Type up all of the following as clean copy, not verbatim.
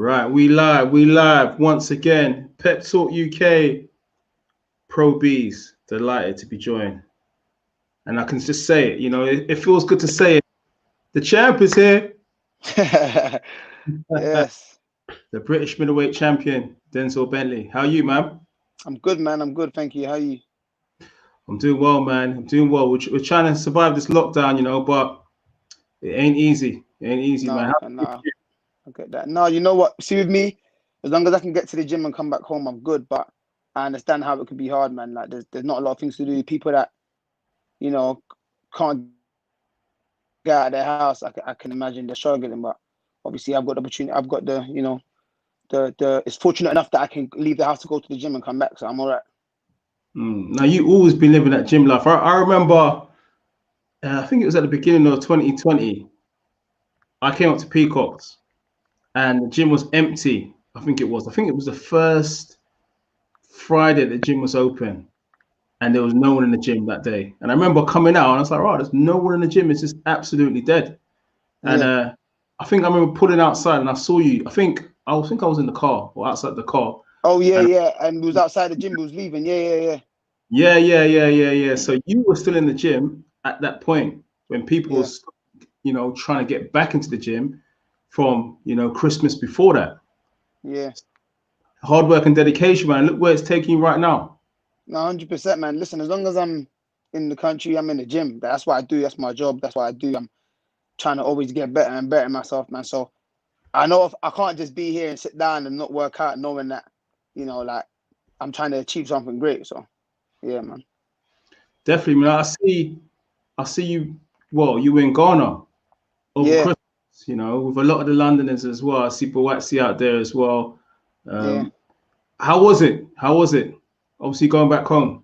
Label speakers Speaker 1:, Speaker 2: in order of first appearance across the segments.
Speaker 1: Right, we live once again. Pep Talk UK, Pro Beez, delighted to be joined. And I can just say it, you know, it feels good to say it. The champ is here.
Speaker 2: Yes.
Speaker 1: The British middleweight champion, Denzel Bentley. How are you, man?
Speaker 2: I'm good, man. I'm good. Thank you. How are you?
Speaker 1: I'm doing well, man. I'm doing well. We're trying to survive this lockdown, you know, but it ain't easy. It ain't easy, man.
Speaker 2: No. I get that. No, you know what? See, with me, as long as I can get to the gym and come back home, I'm good. But I understand how it could be hard, man. Like, there's not a lot of things to do. People that, you know, can't get out of their house, I can imagine they're struggling. But obviously, I've got the opportunity. I've got the, you know, it's fortunate enough that I can leave the house to go to the gym and come back. So I'm all right.
Speaker 1: Now, you always been living that gym life. I remember, I think it was at the beginning of 2020, I came up to Peacock's and the gym was empty. I think it was the first Friday the gym was open and there was no one in the gym that day. And I remember coming out and I was like, right, there's no one in the gym. It's just absolutely dead. And I think I remember pulling outside and I saw you. I think I was in the car or outside the car.
Speaker 2: Oh, yeah. And we was outside the gym. We was leaving. Yeah.
Speaker 1: Yeah. So you were still in the gym at that point when people was, you know, trying to get back into the gym from, you know, Christmas before that.
Speaker 2: Yeah.
Speaker 1: Hard work and dedication, man. Look where it's taking you right now.
Speaker 2: No, 100%, man. Listen, as long as I'm in the country, I'm in the gym. That's what I do. That's my job. That's what I do. I'm trying to always get better and better myself, man. So I know if I can't just be here and sit down and not work out, knowing that, you know, like I'm trying to achieve something great. So yeah, man.
Speaker 1: Definitely, man. I see you. Well, you were in Ghana over Christmas, you know, with a lot of the Londoners as well. I see Boatsi out there as well. How was it? Obviously going back home.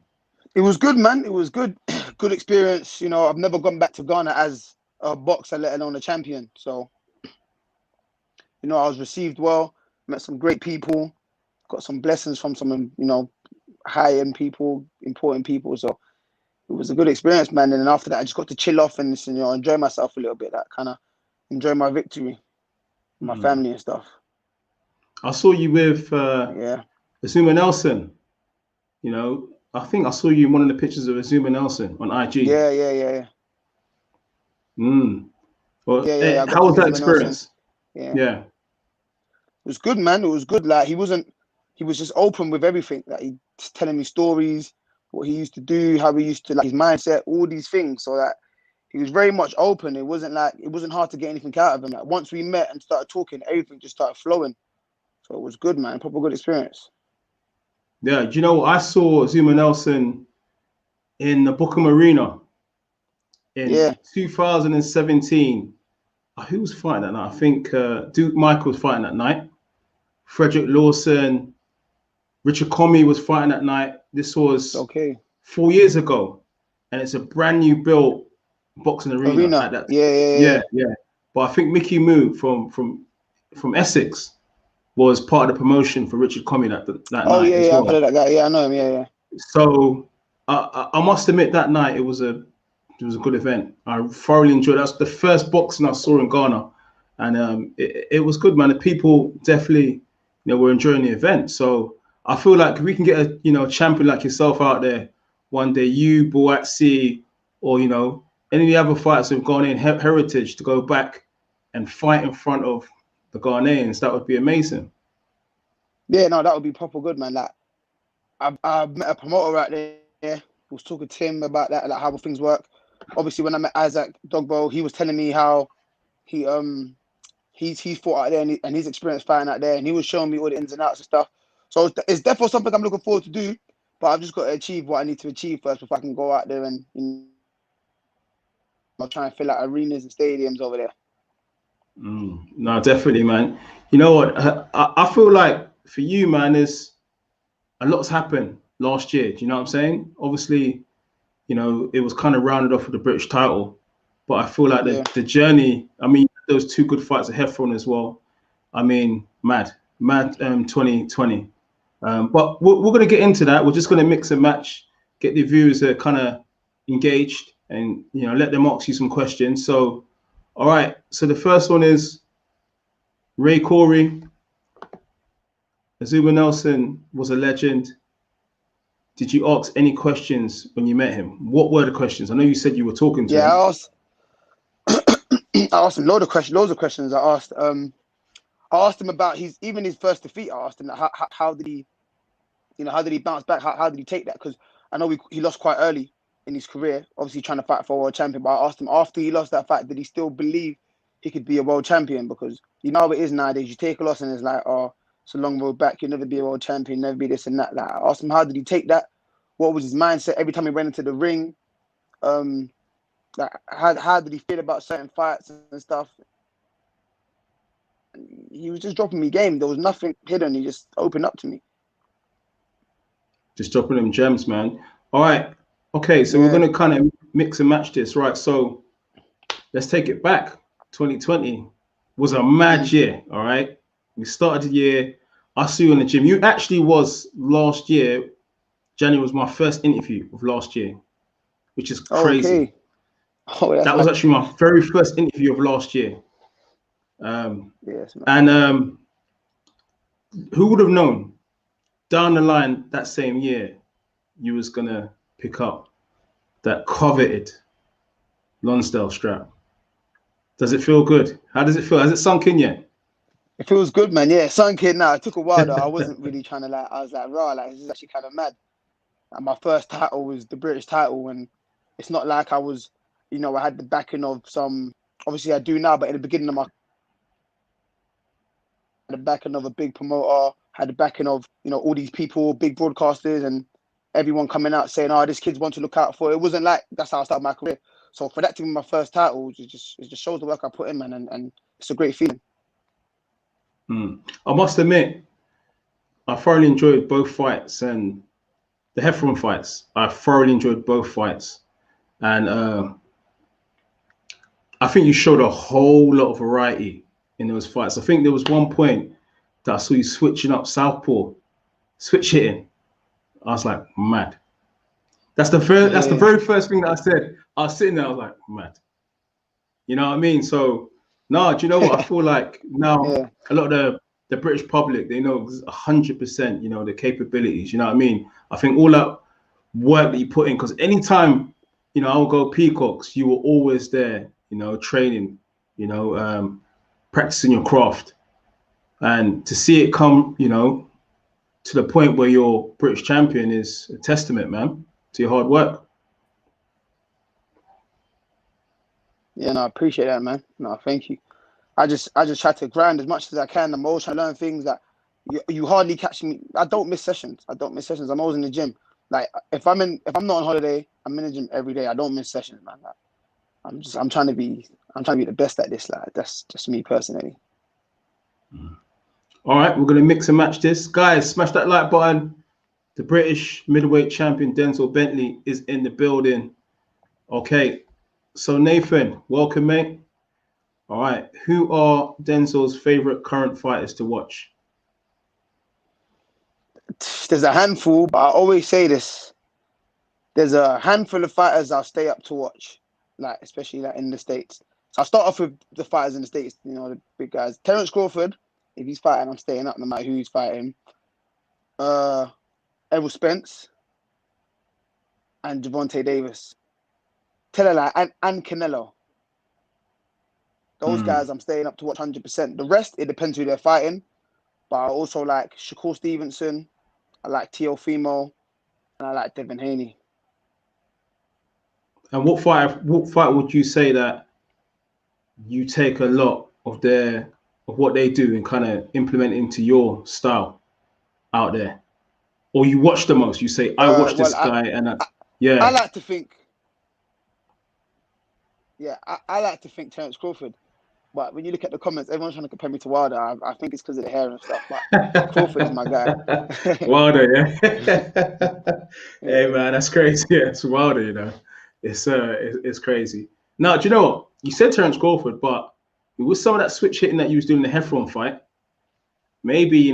Speaker 2: It was good, man. It was good. Good experience. You know, I've never gone back to Ghana as a boxer, let alone a champion. So, you know, I was received well, met some great people, got some blessings from some, you know, high-end people, important people. So it was a good experience, man. And then after that, I just got to chill off and, you know, enjoy myself a little bit, that kind of enjoy my victory, my family and stuff.
Speaker 1: I saw you with Azumah Nelson. You know, I think I saw you in one of the pictures of Azumah Nelson on IG.
Speaker 2: Yeah.
Speaker 1: Well, how was that experience? Yeah.
Speaker 2: It was good, man. It was good. Like, he was just open with everything. Like, he was telling me stories, what he used to do, how he used to, like, his mindset, all these things. So that he was very much open. It wasn't hard to get anything out of him. Like, once we met and started talking, everything just started flowing. So it was good, man. Proper good experience.
Speaker 1: Yeah, do you know, I saw Azumah Nelson in the Bookham Arena in 2017. Who was fighting that night? I think Duke Michael was fighting that night. Frederick Lawson, Richard Comey was fighting that night. This was 4 years ago, and it's a brand new built boxing arena. At that. Yeah. But I think Mickey Moo from Essex was part of the promotion for Richard Comey that night.
Speaker 2: I've heard of that guy. Yeah, I know him. Yeah.
Speaker 1: So I must admit that night it was a good event. I thoroughly enjoyed it. That's the first boxing I saw in Ghana, and it was good, man. The people definitely, you know, were enjoying the event. So I feel like if we can get a champion like yourself out there one day, you, Boatsi, or you know any of the other fighters who've gone in heritage to go back and fight in front of the Ghanaians, that would be amazing.
Speaker 2: Yeah, no, that would be proper good, man. Like, I met a promoter right there. Was talking to him about that, like how things work. Obviously, when I met Isaac Dogbo, he was telling me how he fought out there and his experience fighting out there, and he was showing me all the ins and outs and stuff. So it's definitely something I'm looking forward to do. But I've just got to achieve what I need to achieve first before I can go out there and, you know, try and fill out arenas and stadiums over there.
Speaker 1: No, definitely, man. You know what? I feel like for you, man, there's a lot's happened last year. Do you know what I'm saying? Obviously, you know, it was kind of rounded off with the British title, but I feel like the journey, I mean, those two good fights at Heffron as well. I mean, mad 2020. But we're going to get into that. We're just going to mix and match, get the viewers kind of engaged and, you know, let them ask you some questions. So, all right. So the first one is Ray Corey Azumah Nelson was a legend. Did you ask any questions when you met him? What were the questions? I know you said you were talking to him.
Speaker 2: I asked him loads of questions. I asked him about his first defeat. I asked him how did he, how did he bounce back? How did he take that? Because I know he lost quite early in his career, obviously trying to fight for a world champion. But I asked him after he lost that fight, did he still believe he could be a world champion? Because you know how it is nowadays. You take a loss and it's like, oh, it's a long road back. You'll never be a world champion, never be this and that. Like, I asked him how did he take that? What was his mindset every time he went into the ring? Like how did he feel about certain fights and stuff? He was just dropping me game. There was nothing hidden. He just opened up to me.
Speaker 1: Just dropping them gems, man. All right. Okay, so we're going to kind of mix and match this, right? So let's take it back. 2020 was a mad year, all right? We started the year. I saw you in the gym. You actually was last year. January was my first interview of last year, which is crazy.
Speaker 2: Okay. Oh,
Speaker 1: that was actually my very first interview of last year.
Speaker 2: Yes, man.
Speaker 1: And who would have known down the line that same year you was going to pick up that coveted Lonsdale strap? Does it feel good? How does it feel? Has it sunk in yet?
Speaker 2: It feels good, man. Yeah, it sunk in now. It took a while though. I wasn't really trying to I was like, raw, this is actually kind of mad. And my first title was the British title, and it's not like I was, I had the backing of some, obviously I do now, but in the beginning of the backing of a big promoter, had the backing of, all these people, big broadcasters, and everyone coming out saying, oh, this kid's one to look out for. It wasn't like that's how I started my career. So for that to be my first title, it just shows the work I put in, man, and it's a great feeling.
Speaker 1: I must admit, I thoroughly enjoyed both fights, and the Heffron fights. I thoroughly enjoyed both fights. And I think you showed a whole lot of variety in those fights. I think there was one point that I saw you switching up southpaw, switch hitting. I was like, mad. That's the very first thing that I said. I was sitting there, I was like, mad. You know what I mean? So, no, do you know what? I feel like now a lot of the British public, they know 100%, the capabilities. You know what I mean? I think all that work that you put in, because anytime, I'll go Peacocks, you were always there, training, practicing your craft. And to see it come, to the point where you're British champion is a testament, man, to your hard work.
Speaker 2: Yeah, no, I appreciate that, man. No, thank you. I just try to grind as much as I can. I'm always trying to learn things that you hardly catch me. I don't miss sessions. I'm always in the gym. Like if I'm not on holiday, I'm in the gym every day. I don't miss sessions, man. Like, I'm trying to be the best at this. Like that's just me personally.
Speaker 1: All right, we're gonna mix and match this, guys. Smash that like button. The British middleweight champion Denzel Bentley is in the building. Okay, so Nathan, welcome, mate. All right, who are Denzel's favorite current fighters to watch?
Speaker 2: There's a handful, but I always say this. There's a handful of fighters I'll stay up to watch, like especially like in the States. So I'll start off with the fighters in the States, the big guys. Terence Crawford, if he's fighting, I'm staying up no matter who he's fighting. Errol Spence and Gervonta Davis. And Canelo. Those guys I'm staying up to watch 100%. The rest, it depends who they're fighting. But I also like Shakur Stevenson. I like Teofimo. And I like Devin Haney.
Speaker 1: And what fight would you say that you take a lot of what they do and kind of implement into your style out there? Or you watch the most? You say, I watch this guy and
Speaker 2: I like to think. Yeah, I like to think Terence Crawford. But when you look at the comments, everyone's trying to compare me to Wilder. I think it's because of the hair and stuff. But Crawford is my guy.
Speaker 1: Wilder, yeah. Hey, man, that's crazy. Yeah, it's Wilder, It's crazy. Now, do you know what? You said Terence Crawford, but it was some of that switch hitting that you was doing in the Heffron fight. Maybe,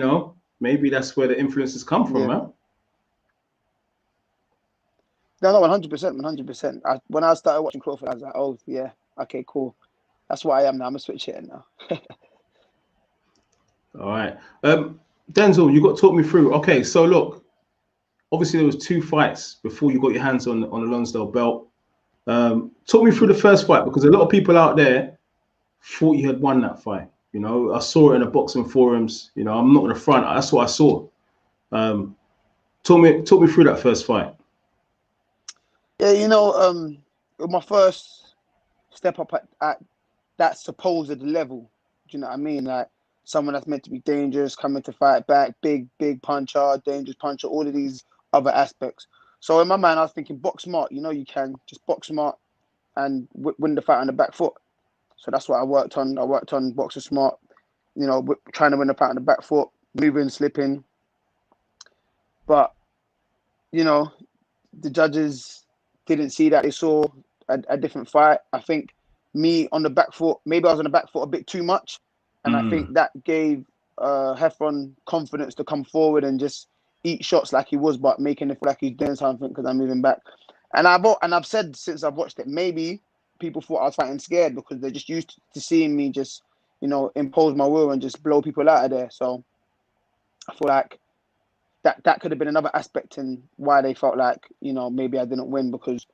Speaker 1: maybe that's where the influences come from, man.
Speaker 2: No, 100%, 100%. When I started watching Crawford, I was like, oh, yeah, okay, cool. That's what I am now. I'm a switch hitter now.
Speaker 1: All right. Denzel, you got to talk me through. Okay, so look, obviously there was 2 fights before you got your hands on the Lonsdale belt. Talk me through the first fight, because a lot of people out there thought you had won that fight. You know, I saw it in the boxing forums. You know, I'm not in the front. That's what I saw. Talk me through that first fight.
Speaker 2: Yeah, you know, my first step up at that supposed level. Do you know what I mean? Like someone that's meant to be dangerous, coming to fight back, big puncher, dangerous puncher, all of these other aspects. So in my mind, I was thinking, box smart. You know, you can just box smart and win the fight on the back foot. So that's what I worked on. I worked on boxing smart. You know, trying to win the fight on the back foot, moving, slipping. But you know, the judges didn't see that. They saw a different fight. I think me on the back foot, maybe I was on the back foot a bit too much. And I think that gave Heffron confidence to come forward and just eat shots like he was, but making it feel like he's doing something because I'm moving back. And I've said since I've watched it, maybe people thought I was fighting scared because they're just used to seeing me just, you know, impose my will and just blow people out of there. So I feel like that could have been another aspect in why they felt like, you know, maybe I didn't win because,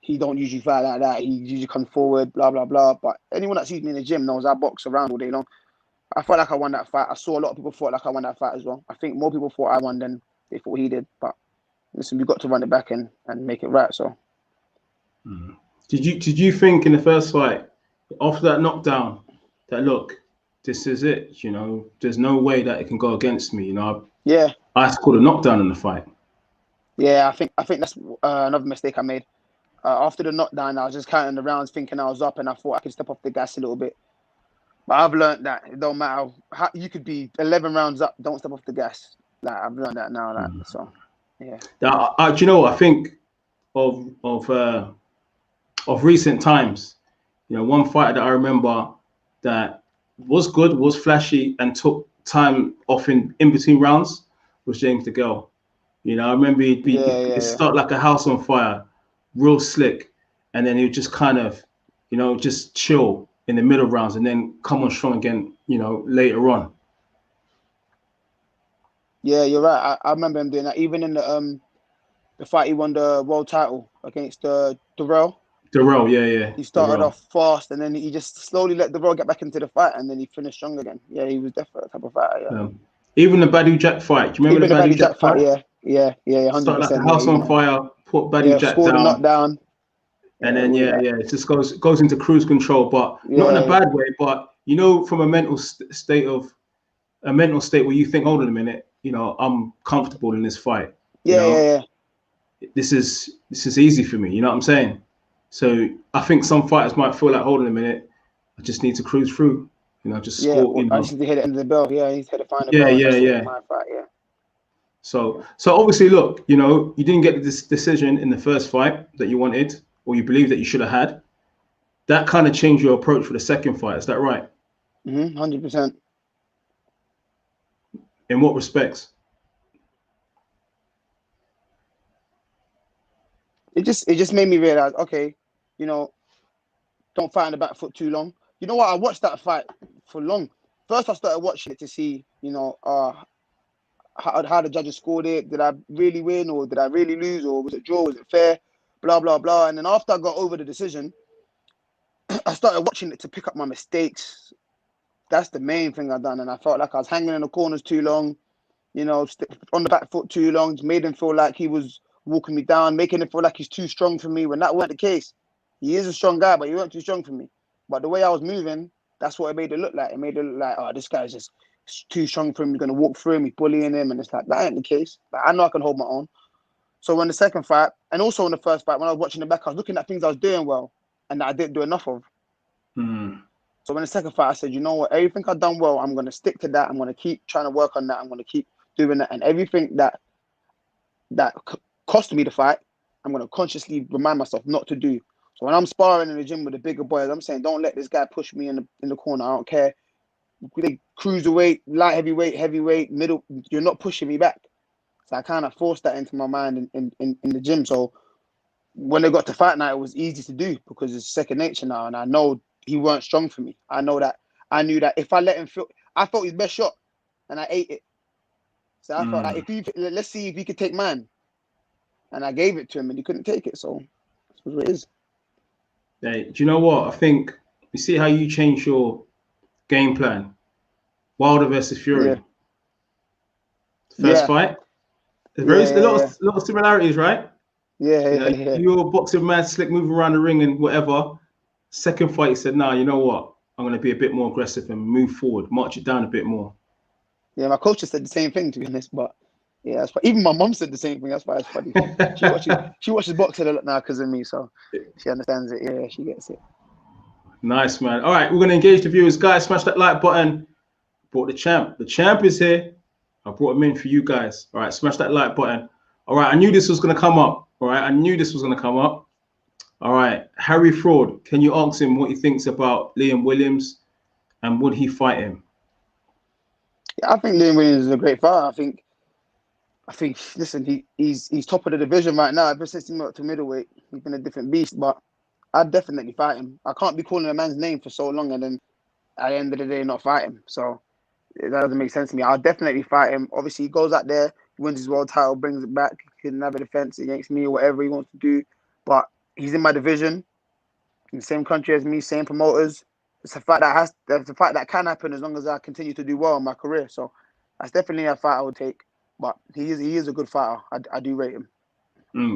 Speaker 2: he don't usually fight like that. He usually comes forward, blah, blah, blah. But anyone that sees me in the gym knows I box around all day long. I felt like I won that fight. I saw a lot of people thought like I won that fight as well. I think more people thought I won than they thought he did. But listen, we got to run it back and make it right. So,
Speaker 1: did you think in the first fight, after that knockdown, that look, this is it? You know, there's no way that it can go against me. You know, I scored a knockdown in the fight.
Speaker 2: Yeah, I think that's another mistake I made. After the knockdown, I was just counting the rounds, thinking I was up, and I thought I could step off the gas a little bit. But I've learned that it don't matter. You could be 11 rounds up, don't step off the gas. Like I've learned that now. Like, so, yeah.
Speaker 1: Do you know what I think of recent times? You know, one fighter that I remember that was good, was flashy, and took time off in between rounds was James DeGale. You know, I remember he'd start like a house on fire, real slick, and then he'd just kind of, you know, just chill in the middle rounds and then come on strong again, you know, later on.
Speaker 2: Yeah, you're right. I remember him doing that. Even in the fight he won the world title against Darrell.
Speaker 1: Darrell, yeah.
Speaker 2: He started off fast and then he just slowly let Darrell get back into the fight and then he finished strong again. Yeah, he was definitely a type of fighter. Yeah.
Speaker 1: Even the Badu Jack fight. Do you remember the Badu Jack fight?
Speaker 2: Yeah, 100%.
Speaker 1: Start like a house on fire, put Badu Jack
Speaker 2: scored
Speaker 1: down.
Speaker 2: A knockdown.
Speaker 1: And then it just goes into cruise control, but not in a bad way. But you know, from a mental state where you think, hold on a minute, you know, I'm comfortable in this fight.
Speaker 2: Yeah.
Speaker 1: This is easy for me. You know what I'm saying? So I think some fighters might feel like, hold on a minute, I just need to cruise through. You know, just score.
Speaker 2: I just need to hit it into the bell. Yeah, I need to hit the final
Speaker 1: bell.
Speaker 2: Yeah. Fight,
Speaker 1: So obviously, look, you know, you didn't get this decision in the first fight that you wanted, or you believe that you should have had. That kind of changed your approach for the second fight. Is that right?
Speaker 2: 100%.
Speaker 1: In what respects?
Speaker 2: It just made me realize, okay, you know, don't fight on the back foot too long. You know what? I watched that fight for long. First, I started watching it to see, you know, how the judges scored it. Did I really win or did I really lose or was it draw? Was it fair? Blah, blah, blah. And then after I got over the decision, I started watching it to pick up my mistakes. That's the main thing I've done. And I felt like I was hanging in the corners too long, you know, on the back foot too long. Just made him feel like he was walking me down, making him feel like he's too strong for me when that weren't the case. He is a strong guy, but he weren't too strong for me. But the way I was moving, that's what it made it look like. It made it look like, oh, this guy's just too strong for him. He's going to walk through him. He's bullying him. And it's like, that ain't the case. Like, I know I can hold my own. So when the second fight, and also in the first fight, when I was watching the back, I was looking at things I was doing well and that I didn't do enough of. So when the second fight, I said, you know what? Everything I've done well, I'm going to stick to that. I'm going to keep trying to work on that. I'm going to keep doing that. And everything that cost me the fight, I'm going to consciously remind myself not to do. So when I'm sparring in the gym with the bigger boys, I'm saying, don't let this guy push me in the corner. I don't care. They cruiserweight, light heavyweight, middle. You're not pushing me back. So I kind of forced that into my mind in the gym. So when they got to fight night, it was easy to do because it's second nature now. And I know he weren't strong for me. I know that I knew that if I let him feel, I felt his best shot, and I ate it. So I felt like let's see if he could take mine, and I gave it to him, and he couldn't take it. So that's what it is.
Speaker 1: Hey, do you know what? I think you see how you change your game plan. Wilder versus Fury. First fight. There's a lot of similarities, right?
Speaker 2: Yeah.
Speaker 1: You're a boxing man, slick, moving around the ring and whatever. Second fight, he said, "Nah, you know what? I'm going to be a bit more aggressive and move forward, march it down a bit more."
Speaker 2: Yeah, my coach said the same thing, to be honest. But yeah, that's even my mom said the same thing. That's why it's funny. She watches boxing a lot now because of me, so she understands it. Yeah, she gets it.
Speaker 1: Nice, man. All right, we're going to engage the viewers. Guys, smash that like button. Brought the champ. The champ is here. I brought him in for you guys. All right, smash that like button. All right, I knew this was going to come up. All right, I knew this was going to come up. All right, Harry Fraud, can you ask him what he thinks about Liam Williams and would he fight him?
Speaker 2: Yeah, I think Liam Williams is a great fighter. I think. Listen, he's top of the division right now. Ever since he moved to middleweight, he's been a different beast. But I'd definitely fight him. I can't be calling a man's name for so long and then at the end of the day not fight him. So that doesn't make sense to me. I'll definitely fight him. Obviously, he goes out there, wins his world title, brings it back, he can have a defense against me or whatever he wants to do. But he's in my division, in the same country as me, same promoters. It's a fight that can happen as long as I continue to do well in my career. So that's definitely a fight I would take. But he is a good fighter. I do rate him.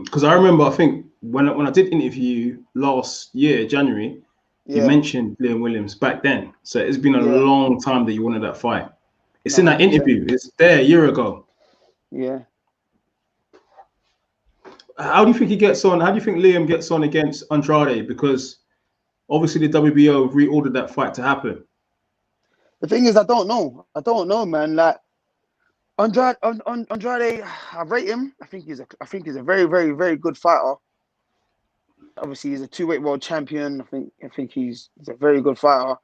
Speaker 1: Because I remember, I think when I did interview you last year, January, you mentioned Liam Williams back then. So it's been a long time that you wanted that fight. It's in that interview. It's there a year ago.
Speaker 2: Yeah.
Speaker 1: How do you think he gets on? How do you think Liam gets on against Andrade? Because obviously the WBO reordered that fight to happen.
Speaker 2: The thing is, I don't know, man. Like Andrade, I rate him. I think he's a very, very, very good fighter. Obviously, he's a two-weight world champion. I think he's a very good fighter.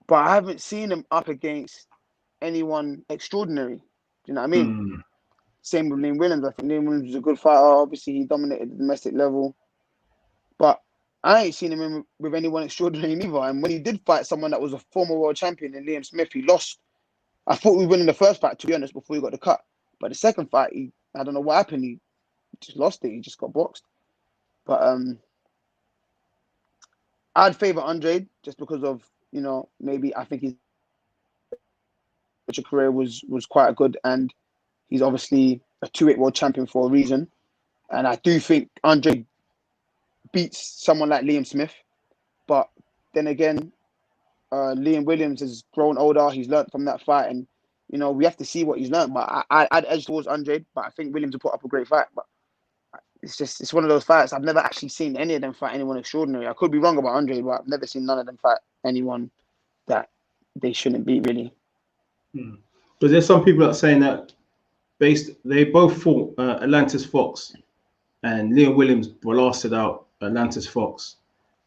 Speaker 2: But I haven't seen him up against anyone extraordinary. Do you know what I mean? Same with Liam Williams. I think Liam Williams was a good fighter. Obviously, he dominated the domestic level. But I ain't seen him with anyone extraordinary neither. And when he did fight someone that was a former world champion in Liam Smith, he lost. I thought we were winning the first fight, to be honest, before he got the cut. But the second fight, I don't know what happened. He just lost it. He just got boxed. But I'd favour Andrade just because of, maybe I think his career was quite good, and he's obviously a two-weight world champion for a reason. And I do think Andrade beats someone like Liam Smith. But then again, Liam Williams has grown older. He's learned from that fight, and we have to see what he's learned. But I'd edge towards Andrade, but I think Williams will put up a great fight. But it's one of those fights. I've never actually seen any of them fight anyone extraordinary. I could be wrong about Andrade, but I've never seen none of them fight anyone that they shouldn't beat, really.
Speaker 1: But there's some people that are saying that they both fought Atlantis Fox, and Liam Williams blasted out Atlantis Fox.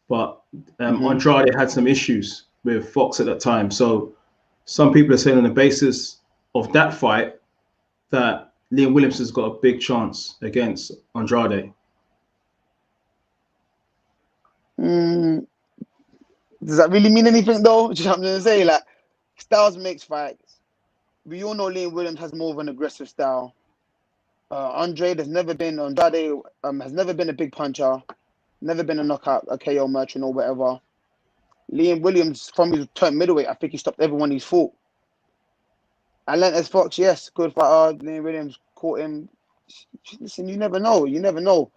Speaker 1: But Andrade had some issues with Fox at that time. So some people are saying on the basis of that fight that Liam Williams has got a big chance against Andrade.
Speaker 2: Does that really mean anything, though? Do you know what I'm going to say? Like, styles makes fights. We all know Liam Williams has more of an aggressive style. Andrade has never been a big puncher, never been a knockout, a KO merchant or whatever. Liam Williams, from his turn middleweight, I think he stopped everyone he's fought. Atlantis Fox, yes, good fighter. Liam Williams caught him. Listen, you never know. You never know.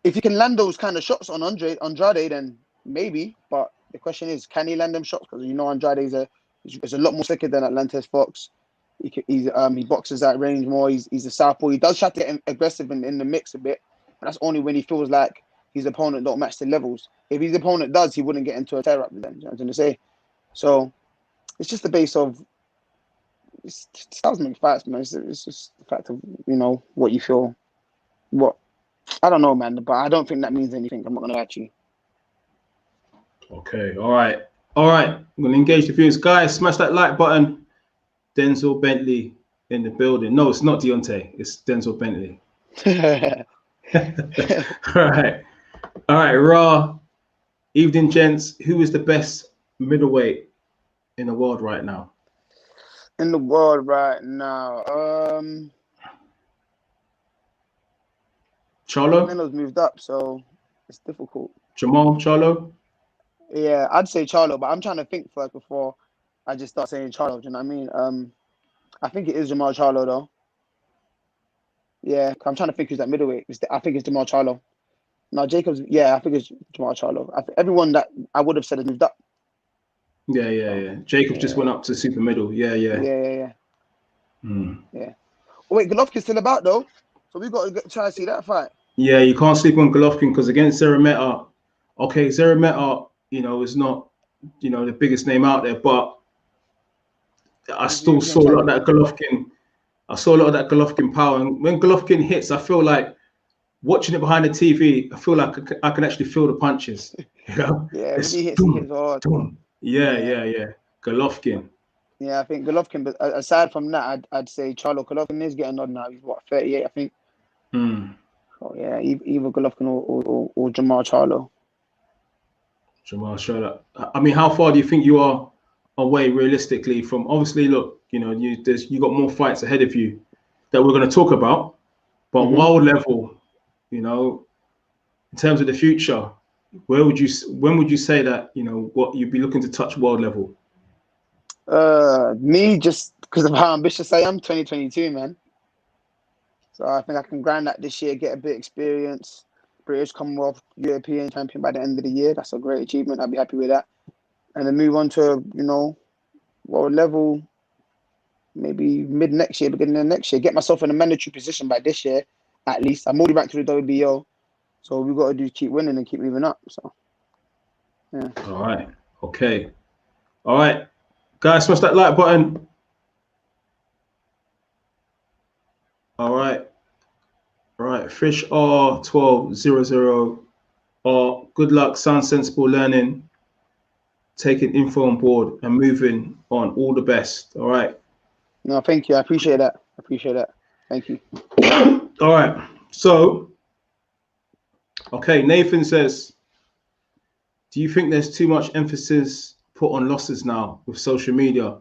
Speaker 2: If he can land those kind of shots on Andrade, then maybe. But the question is, can he land them shots? Because Andrade is a lot more slicker than Atlantis Fox. He boxes at range more. He's a southpaw. He does try to get aggressive in the mix a bit, but that's only when he feels like his opponent don't match the levels. If his opponent does, he wouldn't get into a tear up with them. You know what I'm trying to say? So it's just the base of styles make fights, man. It's just the fact of what you feel. What I don't know, man, but I don't think that means anything. I'm not gonna lie to you.
Speaker 1: Okay, all right. I'm gonna engage the viewers, guys. Smash that like button. Denzel Bentley in the building. No, it's not Deontay. It's Denzel Bentley. All right. Raw. Evening, gents. Who is the best middleweight in the world right now?
Speaker 2: In the world right now,
Speaker 1: Charlo?
Speaker 2: Canelo's moved up, so it's difficult.
Speaker 1: Jamal Charlo?
Speaker 2: Yeah, I'd say Charlo, but I'm trying to think first before I just start saying Charlo. Do you know what I mean? I think it is Jamal Charlo though. Yeah, I'm trying to think who's that middleweight. I think it's Jamal Charlo. No, Jacobs. Yeah, I think it's Jamal Charlo. Everyone that I would have said has moved up.
Speaker 1: Yeah. Jacobs just went up to super middle. Yeah.
Speaker 2: Yeah. Oh, wait, Golovkin's still about though, so we got to try to see that fight.
Speaker 1: Yeah, you can't sleep on Golovkin because against Zerameta, okay, Zerameta, is not, the biggest name out there, but I still saw a lot of that Golovkin. I saw a lot of that Golovkin power, and when Golovkin hits, I feel like watching it behind the TV. I feel like I can actually feel the punches.
Speaker 2: Yeah, when he hits, he hits hard.
Speaker 1: Yeah. Golovkin.
Speaker 2: Yeah, I think Golovkin. But aside from that, I'd say Charlo. Golovkin is getting on now. He's what, 38, I think. Oh yeah, either Golovkin or Jamal Charlo.
Speaker 1: Jamal Charlo. I mean, how far do you think you are away realistically from? Obviously, look, you got more fights ahead of you that we're going to talk about, but world level, in terms of the future, when would you say that what you'd be looking to touch world level?
Speaker 2: Me, just because of how ambitious I am, 2022, man. So I think I can grind that this year, get a bit of experience. British, Commonwealth, European champion by the end of the year. That's a great achievement. I'd be happy with that. And then move on to, world level, maybe mid next year, beginning of next year. Get myself in a mandatory position by this year, at least. I'm already ranked to the WBO. So we've got to do keep winning and keep moving up. So, yeah.
Speaker 1: All right. Okay. All right. Guys, smash that like button. All right. Fish R1200. Good luck, sound sensible learning, taking info on board and moving on. All the best. All right.
Speaker 2: No, thank you. I appreciate that. Thank you.
Speaker 1: All right. So, okay, Nathan says, do you think there's too much emphasis put on losses now with social media?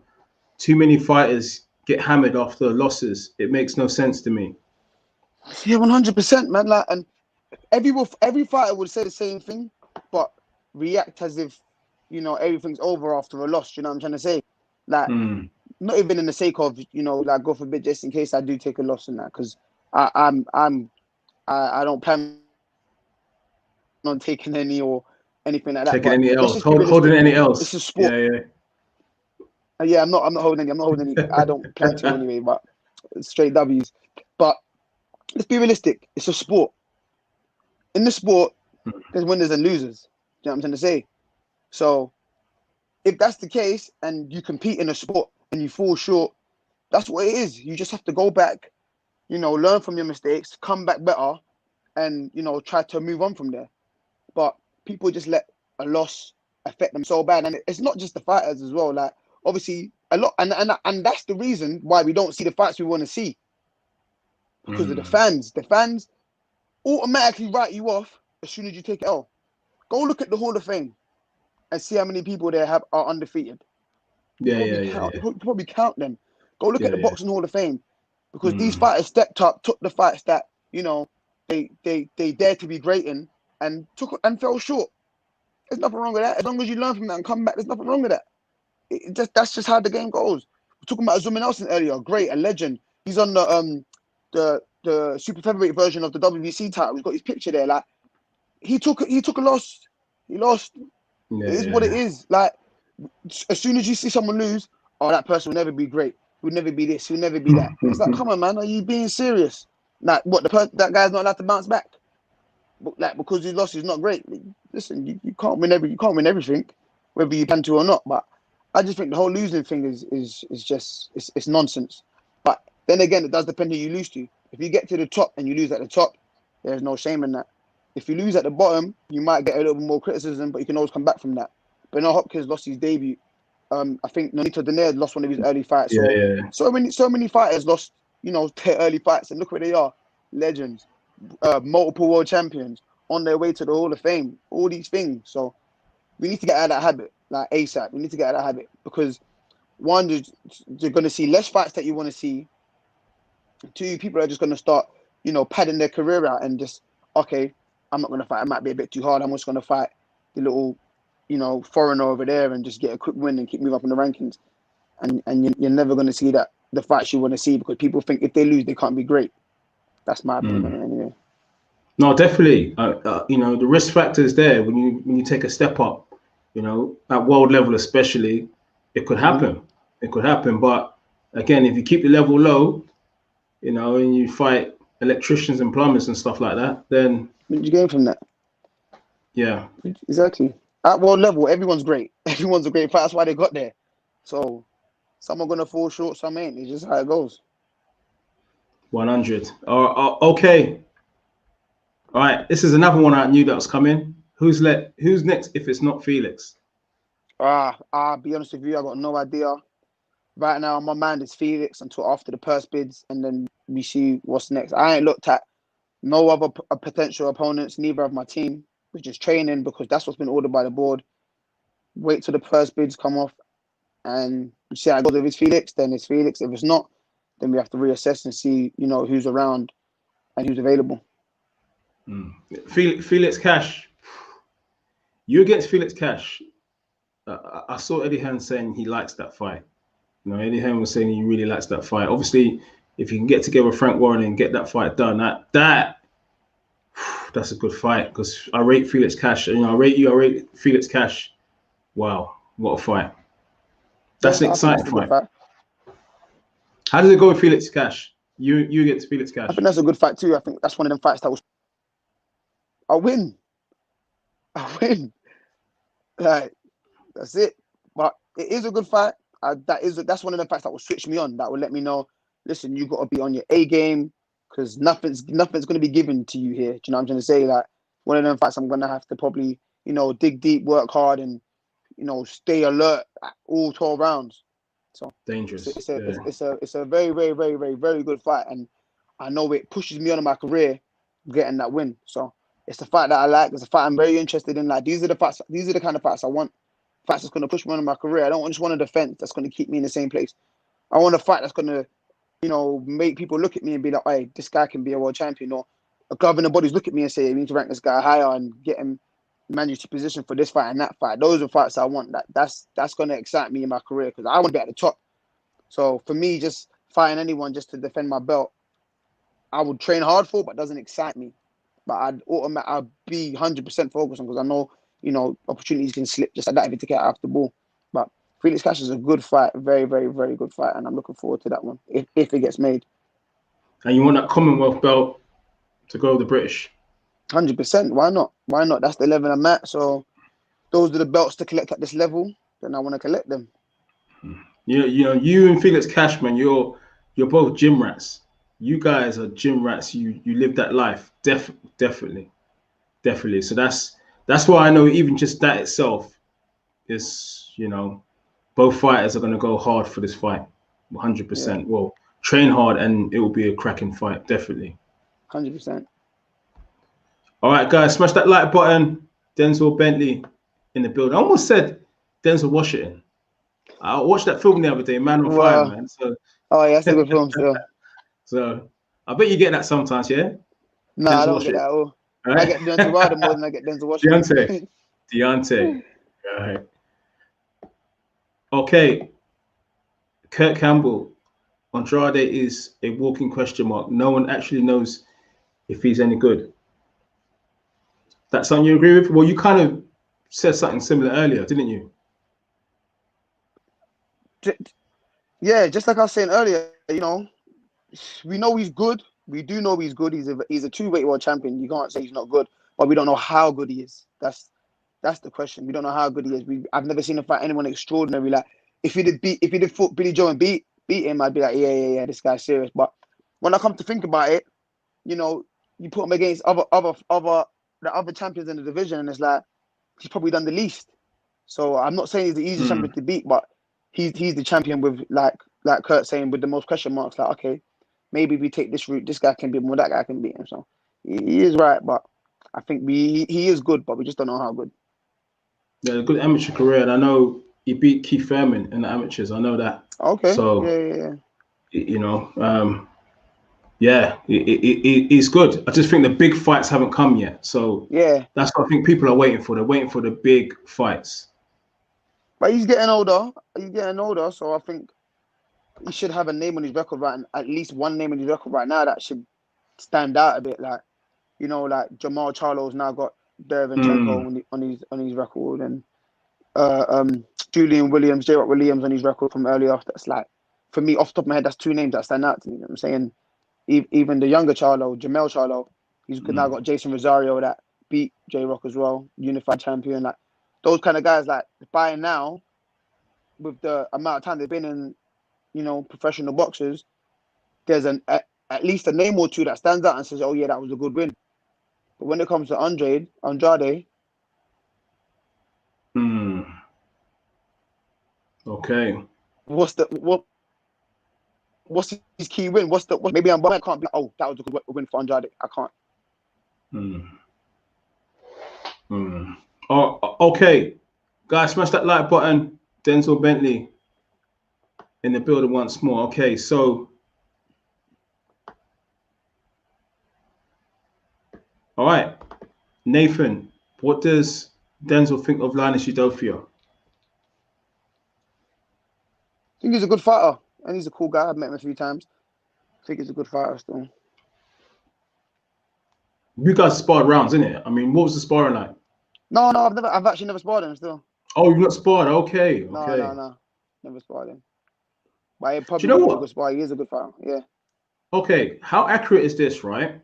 Speaker 1: Too many fighters get hammered after losses. It makes no sense to me.
Speaker 2: Yeah, 100%, man. Like, and every fighter would say the same thing, but react as if everything's over after a loss. You know what I'm trying to say? Like, not even in the sake of like, God forbid, just in case I do take a loss in that, because I don't plan on taking any or anything like that.
Speaker 1: Taking any else, holding any else.
Speaker 2: It's a sport.
Speaker 1: Yeah.
Speaker 2: I'm not holding any. I'm not holding any. I don't plan to anyway. But straight W's. But let's be realistic. It's a sport. In the sport, there's winners and losers. You know what I'm trying to say? So if that's the case and you compete in a sport and you fall short, that's what it is. You just have to go back, learn from your mistakes, come back better, and try to move on from there. But people just let a loss affect them so bad, and it's not just the fighters as well. Like, obviously a lot, and that's the reason why we don't see the fights we want to see, because of the fans. The fans automatically write you off as soon as you take it L. Go look at the Hall of Fame and see how many people there are undefeated. You probably count them. Go look at the Boxing Hall of Fame, because these fighters stepped up, took the fights that they dared to be great in, and fell short. There's nothing wrong with that. As long as you learn from that and come back, there's nothing wrong with that. That's just how the game goes. We're talking about Azumah Nelson earlier. Great, a legend. He's on the super featherweight version of the WBC title. He's got his picture there. Like, he took a loss. He lost. It is what it is. Like, as soon as you see someone lose, that person will never be great. He'll never be this. He'll never be that. It's like, come on, man. Are you being serious? Like, what, that guy's not allowed to bounce back? Like, because he lost, he's not great. Listen, you can't win everything, whether you plan to or not. But I just think the whole losing thing is just it's nonsense. But then again, it does depend who you lose to. If you get to the top and you lose at the top, there's no shame in that. If you lose at the bottom, you might get a little bit more criticism, but you can always come back from that. But Hopkins lost his debut. I think Nonito Donaire lost one of his early fights. So many fighters lost, their early fights, and look where they are, legends, multiple world champions on their way to the Hall of Fame. All these things. So we need to get out of that habit, like ASAP. We need to get out of that habit because one, you're going to see less fights that you want to see. Two, people are just going to start, you know, padding their career out and just, okay, I'm not going to fight. It might be a bit too hard. I'm just going to fight the little, you know, foreigner over there and just get a quick win and keep moving up in the rankings. And you're never going to see that the fights you want to see because people think if they lose, they can't be great. That's my opinion anyway.
Speaker 1: No, definitely. You know, the risk factor is there when you take a step up. You know, at world level especially, it could happen. It could happen. But again, if you keep the level low, you know, and you fight electricians and plumbers and stuff like that, then
Speaker 2: what did you gain from that?
Speaker 1: Yeah,
Speaker 2: exactly. At world level, everyone's great. Everyone's a great fighter. That's why they got there. So some are gonna fall short, some ain't. It's just how it goes.
Speaker 1: 100. Okay. All right. This is another one I knew that was coming. Who's next if it's not Felix?
Speaker 2: I'll be honest with you, I got no idea. Right now, my mind is Felix until after the purse bids, and then we see what's next. I ain't looked at no other potential opponents, neither of my team. We're just training because that's what's been ordered by the board. Wait till the purse bids come off, and we see how it goes. If it's Felix, then it's Felix. If it's not, then we have to reassess and see, you know, who's around and who's available.
Speaker 1: Felix Cash. You against Felix Cash. I saw Eddie Hearn saying he likes that fight. You know, Eddie Hearn was saying he really likes that fight. Obviously, if you can get together with Frank Warren and get that fight done, that's a good fight because I rate Felix Cash. You know, I rate Felix Cash. Wow, what a fight! That's an exciting fight. How does it go with Felix Cash? You get to Felix Cash.
Speaker 2: I think that's a good fight too. I think that's one of them fights that was. I win. Like that's it. But it is a good fight. That's one of the fights that will switch me on. That will let me know. Listen, you got to be on your A game because nothing's going to be given to you here. Do you know what I'm trying to say? Like one of them fights, I'm going to have to probably, you know, dig deep, work hard, and you know, stay alert at all 12 rounds. So
Speaker 1: dangerous.
Speaker 2: It's a very, very, very, very, very good fight, and I know it pushes me on in my career getting that win. So it's a fight that I like. It's a fight I'm very interested in. Like these are the fights. These are the kind of fights I want. Fights that's going to push me on in my career. I don't just want a defense that's going to keep me in the same place. I want a fight that's going to, you know, make people look at me and be like, "Hey, this guy can be a world champion." Or a governing bodies look at me and say, "We need to rank this guy higher and get him managed to position for this fight and that fight." Those are fights I want. That's going to excite me in my career because I want to be at the top. So for me, just fighting anyone just to defend my belt, I would train hard for, but doesn't excite me. But I'd be 100% focused on because I know, you know, opportunities can slip just like that if you take it out of the ball. But Felix Cash is a good fight, very, very, very good fight, and I'm looking forward to that one if it gets made.
Speaker 1: And you want that Commonwealth belt to go with the British?
Speaker 2: 100%. Why not? Why not? That's the level I'm at. So those are the belts to collect at this level. Then I want to collect them.
Speaker 1: You know, you and Felix Cash, man, you're both gym rats. You guys are gym rats. You live that life. Definitely. So that's why I know even just that itself is, you know, both fighters are going to go hard for this fight. 100%. Yeah. Well, train hard and it will be a cracking fight. Definitely.
Speaker 2: 100%.
Speaker 1: All right, guys, smash that like button. Denzel Bentley in the building. I almost said Denzel Washington. I watched that film the other day, Man on Fire, man. So,
Speaker 2: oh yeah, that's a good film still.
Speaker 1: So I bet you get that sometimes, yeah?
Speaker 2: No, I don't get that at all. Right. I get Deontay Wilder more than I get Denzel Washington.
Speaker 1: Deontay. Right. Okay. Kurt Campbell. Andrade is a walking question mark. No one actually knows if he's any good. That's something you agree with? Well, you kind of said something similar earlier, didn't you?
Speaker 2: Yeah, just like I was saying earlier, you know, we know he's good. We do know he's good. He's a two-weight world champion. You can't say he's not good, but we don't know how good he is. That's the question. We don't know how good he is. I've never seen him fight anyone extraordinary. Like if he did fought Billy Joe and beat him, I'd be like, yeah, this guy's serious. But when I come to think about it, you know, you put him against the other champions in the division, and it's like he's probably done the least. So I'm not saying he's the easiest champion to beat, but he's the champion with like Kurt saying with the most question marks. Like, okay, maybe we take this route. This guy can beat him, or that guy can beat him. So he is right, but I think he is good, but we just don't know how good.
Speaker 1: Yeah, a good amateur career, and I know he beat Keith Thurman in the amateurs. I know that.
Speaker 2: Okay.
Speaker 1: So
Speaker 2: Yeah.
Speaker 1: you know, yeah, he's good. I just think the big fights haven't come yet. So
Speaker 2: Yeah.
Speaker 1: that's what I think people are waiting for. They're waiting for the big fights.
Speaker 2: But he's getting older. He's getting older, so I think he should have a name on his record right, at least one name on his record right now that should stand out a bit. Like, you know, like Jamal Charlo's now got Derevyanchenko on his record, and Julian Williams, J-Rock Williams on his record from earlier. That's like, for me, off the top of my head, that's two names that stand out to me. You know what I'm saying? Even the younger Charlo, Jamel Charlo, he's now got Jason Rosario that beat J-Rock as well, unified champion. Like, those kind of guys, like, by now, with the amount of time they've been in, you know, professional boxers, there's at least a name or two that stands out and says, oh yeah, that was a good win. But when it comes to Andrade,
Speaker 1: Okay.
Speaker 2: What's his key win? Maybe I can't be, oh, that was a good win for Andrade. I can't.
Speaker 1: Oh, okay. Guys, smash that like button. Denzel Bentley in the building once more. Okay, so all right. Nathan, what does Denzel think of Linus Udofia?
Speaker 2: I think he's a good fighter, and he's a cool guy. I've met him a few times. I think he's a good fighter still.
Speaker 1: You guys sparred rounds, innit? I mean, what was the sparring like?
Speaker 2: No, I've actually never sparred him still.
Speaker 1: Oh, you've not sparred? Okay.
Speaker 2: No. Never sparred him. But he probably
Speaker 1: Do you know
Speaker 2: would be
Speaker 1: what?
Speaker 2: a good spar. He is a good fighter, yeah.
Speaker 1: Okay, how accurate is this, right?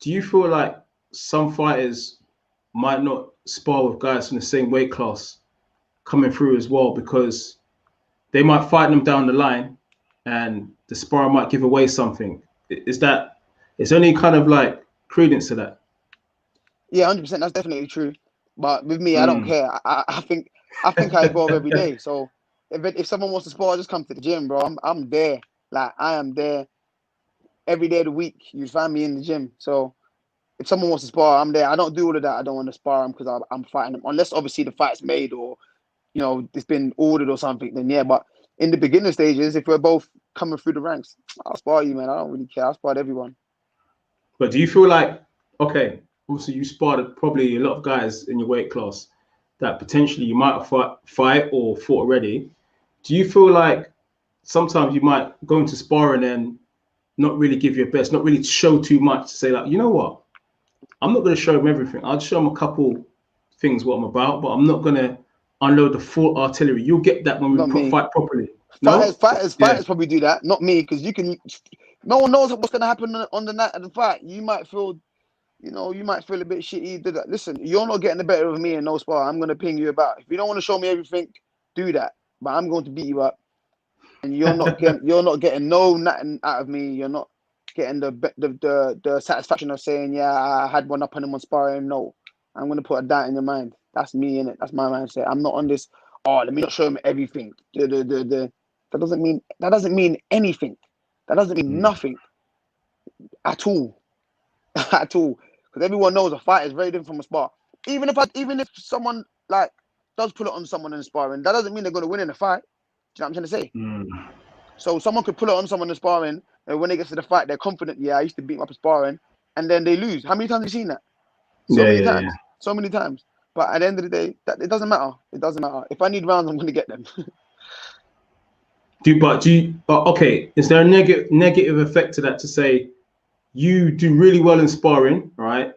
Speaker 1: Do you feel like some fighters might not spar with guys from the same weight class coming through as well, because they might fight them down the line and the sparring might give away something? Is there any kind of like credence to that?
Speaker 2: Yeah, 100%. That's definitely true. But with me, I don't care. I think I evolve every day. So if someone wants to spar, just come to the gym, bro. I'm there. Like, I am there every day of the week. You find me in the gym. So if someone wants to spar, I'm there. I don't do all of that. I don't want to spar them because I'm fighting them, unless obviously the fight's made or, you know, it's been ordered or something. Then yeah, but in the beginner stages, if we're both coming through the ranks, I'll spar you, man. I don't really care. I'll spar everyone.
Speaker 1: But do you feel like, okay, obviously you sparred probably a lot of guys in your weight class that potentially you might have fight or fought already. Do you feel like sometimes you might go into sparring and not really give your best, not really show too much, to say like, you know what, I'm not going to show them everything. I'll show them a couple things what I'm about, but I'm not going to unload the full artillery. You'll get that when we fight properly.
Speaker 2: Fighters probably do that, not me, because no one knows what's going to happen on the night of the fight. You might feel, you know, a bit shitty. Listen, you're not getting the better of me in no spar. I'm going to ping you about. If you don't want to show me everything, do that. But I'm going to beat you up, and you're not getting no nothing out of me. You're not getting the satisfaction of saying, yeah, I had one up on him on sparring. No, I'm going to put a doubt in your mind. That's me, innit? That's my mindset. I'm not on this, oh, let me not show him everything. That doesn't mean anything. That doesn't mean nothing at all. At all. Because everyone knows a fight is very different from a spar. Even if someone like does pull it on someone in sparring, that doesn't mean they're going to win in a fight. Do you know what I'm trying to say? So someone could pull it on someone in sparring, and when they get to the fight, they're confident. Yeah, I used to beat him up in sparring, and then they lose. How many times have you seen that? So many times. But at the end of the day, it doesn't matter. It doesn't matter. If I need rounds, I'm going to get them.
Speaker 1: Okay, is there a negative effect to that, to say you do really well in sparring, right?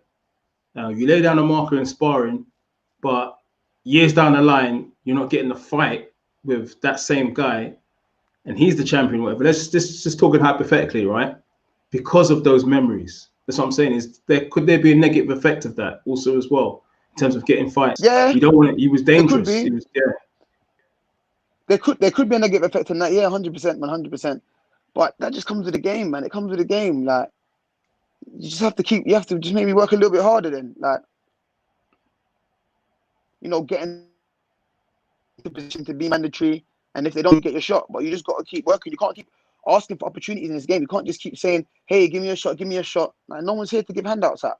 Speaker 1: You lay down a marker in sparring, but years down the line, you're not getting the fight with that same guy, and he's the champion, whatever. Let's just talking hypothetically, right? Because of those memories. That's what I'm saying. Could there be a negative effect of that also as well, in terms of getting fights?
Speaker 2: Yeah.
Speaker 1: You don't want it. He was dangerous.
Speaker 2: There could be a negative effect on that. Yeah, 100%, 100%. But that just comes with the game, man. It comes with the game. Like, you have to just maybe work a little bit harder then. Like, you know, getting the position to be mandatory. And if they don't get your shot, but you just got to keep working. You can't keep asking for opportunities in this game. You can't just keep saying, hey, give me a shot. Like, no one's here to give handouts out.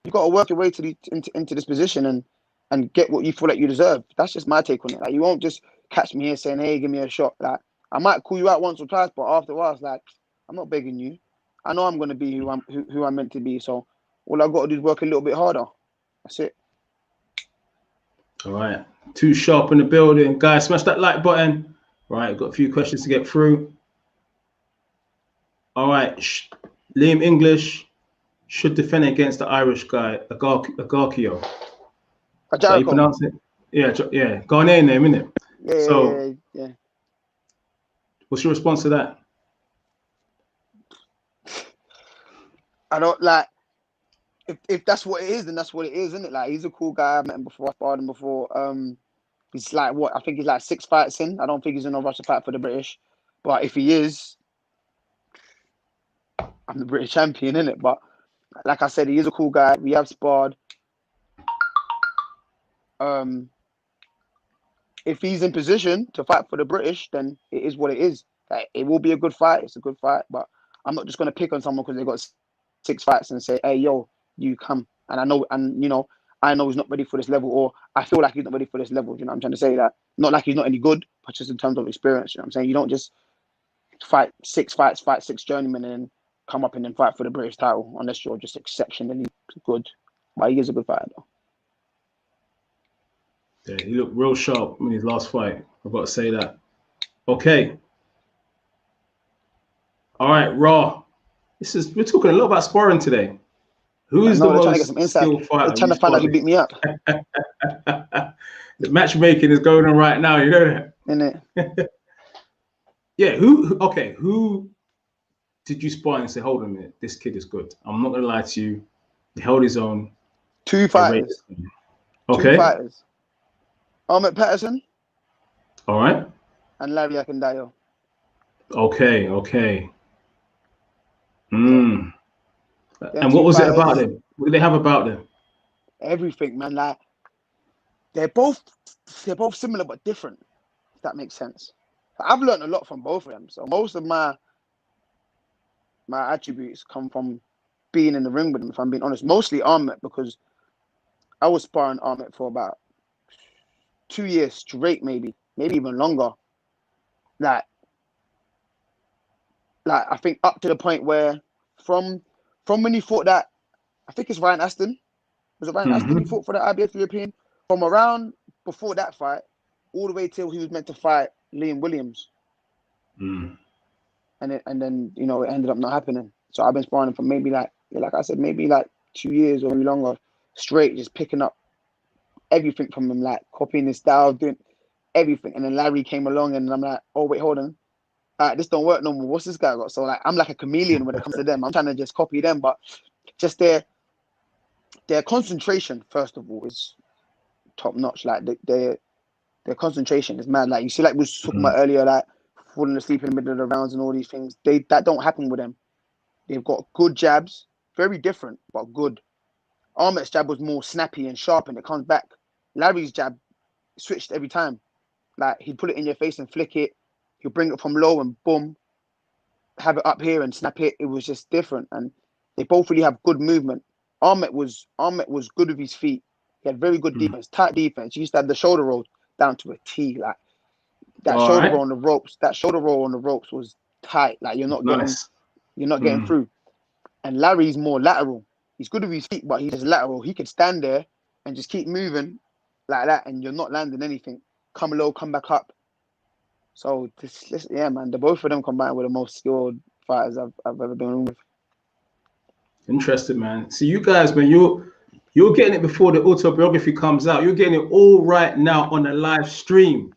Speaker 2: You got to work your way into this position, and and get what you feel like you deserve. That's just my take on it. Like, you won't just catch me here saying, hey, give me a shot. Like, I might call you out once or twice, but after a while, it's like, I'm not begging you. I know I'm going to be who I'm meant to be. So all I've got to do is work a little bit harder. That's it.
Speaker 1: All right. Too sharp in the building. Guys, smash that like button. All right, got a few questions to get through. All right. Liam English should defend against the Irish guy, Agarkio. How you pronounce it? Yeah. Ghanaian name, isn't it?
Speaker 2: Yeah,
Speaker 1: so,
Speaker 2: yeah.
Speaker 1: What's your response to that?
Speaker 2: I don't like. If that's what it is, then that's what it is, isn't it? Like, he's a cool guy. I met him before. I sparred him before. He's like what? I think he's like 6 fights in. I don't think he's in no rush to fight for the British. But if he is, I'm the British champion, innit? But like I said, he is a cool guy. We have sparred. If he's in position to fight for the British, then it is what it is. Like, it will be a good fight. It's a good fight. But I'm not just going to pick on someone because they got 6 fights and say, hey, yo, you come. And I know, I know he's not ready for this level, or I feel like he's not ready for this level. You know what I'm trying to say? That not like he's not any good, but just in terms of experience. You know what I'm saying? You don't just fight 6 fights, fight 6 journeymen, and then come up and then fight for the British title unless you're just exceptionally good. But he is a good fighter, though.
Speaker 1: Yeah, he looked real sharp in his last fight. I've got to say that. Okay. All right, Raw. We're talking a lot about sparring today. Who is the most skilled fighter?
Speaker 2: They're trying to find out who beat me up.
Speaker 1: The matchmaking is going on right now. You know that,
Speaker 2: innit?
Speaker 1: Yeah. Who did you spar and say, hold on a minute, this kid is good? I'm not gonna lie to you. He held his own.
Speaker 2: 2 fighters.
Speaker 1: Okay.
Speaker 2: 2 fighters. Ahmed Patterson.
Speaker 1: All right.
Speaker 2: And Larry Akindayo.
Speaker 1: Okay. And what was it about them? What did they have about them?
Speaker 2: Everything, man. Like, they're both similar but different, if that makes sense. I've learned a lot from both of them. So most of my attributes come from being in the ring with them, if I'm being honest. Mostly Ahmed, because I was sparring Ahmed for about 2 years straight, maybe even longer. Like I think up to the point where from when he fought that, I think it's Ryan Aston. Was it Ryan Aston he fought for the IBF European? From around before that fight, all the way till he was meant to fight Liam Williams. And then it ended up not happening. So I've been sparring him for maybe like I said, maybe like 2 years or maybe longer, straight, just picking up everything from him, like copying his style, doing everything. And then Larry came along and I'm like, oh wait, hold on. This don't work no more. What's this guy got? So like I'm like a chameleon when it comes to them. I'm trying to just copy them, but just their concentration, first of all, is top notch. Like their concentration is mad. Like you see, like we was talking about earlier, like falling asleep in the middle of the rounds and all these things. That don't happen with them. They've got good jabs, very different, but good. Ahmed's jab was more snappy and sharp and it comes back. Larry's jab switched every time. Like he'd put it in your face and flick it. He'll bring it from low and boom, have it up here and snap it. It was just different. And they both really have good movement. Ahmed was good with his feet. He had very good defense, tight defense. He used to have the shoulder roll down to a T. Like that shoulder roll on the ropes. That shoulder roll on the ropes was tight. Like you're not getting through. And Larry's more lateral. He's good with his feet, but he's just lateral. He can stand there and just keep moving like that, and you're not landing anything. Come low, come back up. So yeah, man, the both of them combined were the most skilled fighters I've ever been with.
Speaker 1: Interesting, man. See, you guys, man, you're getting it before the autobiography comes out. You're getting it all right now on the live stream.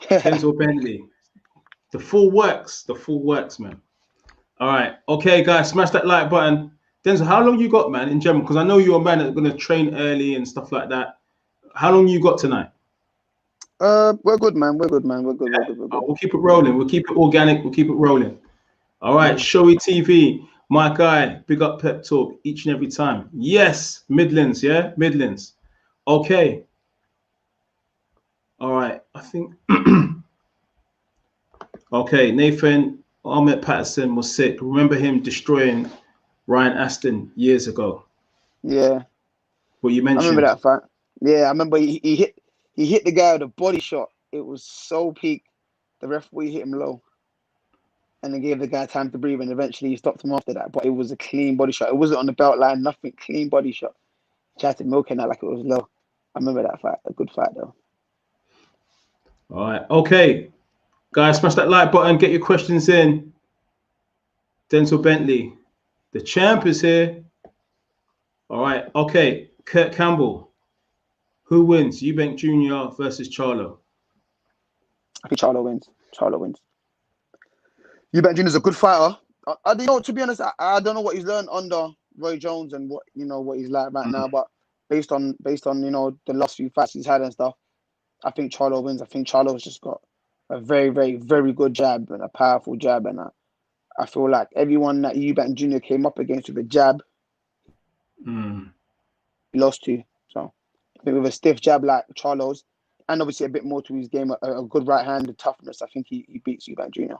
Speaker 1: Denzel Bentley, the full works, man. All right, okay, guys, smash that like button. Denzel, how long you got, man, in general? Because I know you're a man that's gonna train early and stuff like that. How long you got tonight?
Speaker 2: We're good, man. We're good.
Speaker 1: We'll keep it rolling. We'll keep it organic. We'll keep it rolling. All right, Showy TV, my guy. Big up Pep Talk each and every time. Yes, Midlands. Yeah, Midlands. Okay. All right, I think. Okay, Nathan. Ahmed Patterson was sick. Remember him destroying Ryan Aston years ago?
Speaker 2: Yeah.
Speaker 1: What you mentioned.
Speaker 2: I remember that fight. Yeah, I remember he hit the guy with a body shot. It was so peak. The referee hit him low, and then gave the guy time to breathe, and eventually he stopped him after that. But it was a clean body shot. It wasn't on the belt line, nothing. Clean body shot. Tried to milk that like it was low. I remember that fight. A good fight though.
Speaker 1: All right. Okay. Guys, smash that like button. Get your questions in. Denzel Bentley, the champ is here. All right. Okay. Kurt Campbell. Who wins? Eubank Jr. versus Charlo.
Speaker 2: I think Charlo wins. Charlo wins. Eubank Jr. is a good fighter. I don't know. To be honest, I don't know what he's learned under Roy Jones and what he's like right now. But based on the last few fights he's had and stuff, I think Charlo wins. I think Charlo's just got a very, very, very good jab and a powerful jab, and I feel like everyone that Eubank Jr. came up against with a jab, he lost to. So I think with a stiff jab like Charlo's, and obviously a bit more to his game, a good right hand, the toughness, I think he beats Eubank Jr.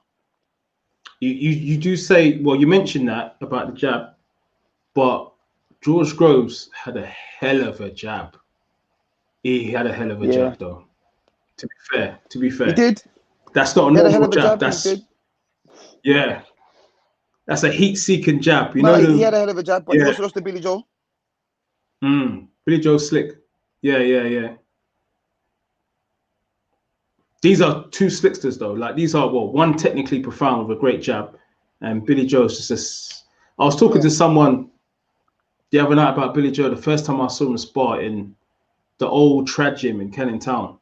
Speaker 1: You do say, well, you mentioned that about the jab, but George Groves had a hell of a jab. He had a hell of a jab, though. To be fair,
Speaker 2: he did.
Speaker 1: That's not a normal jab. That's that's a heat-seeking jab.
Speaker 2: He had a hell of a jab, but he also lost to Billy Joe.
Speaker 1: Billy Joe's slick. Yeah. These are two slicksters, though. Like, these are, one technically profound with a great jab, and Billy Joe's just I was talking to someone the other night about Billy Joe. The first time I saw him spar in the old trad gym in Canning Town,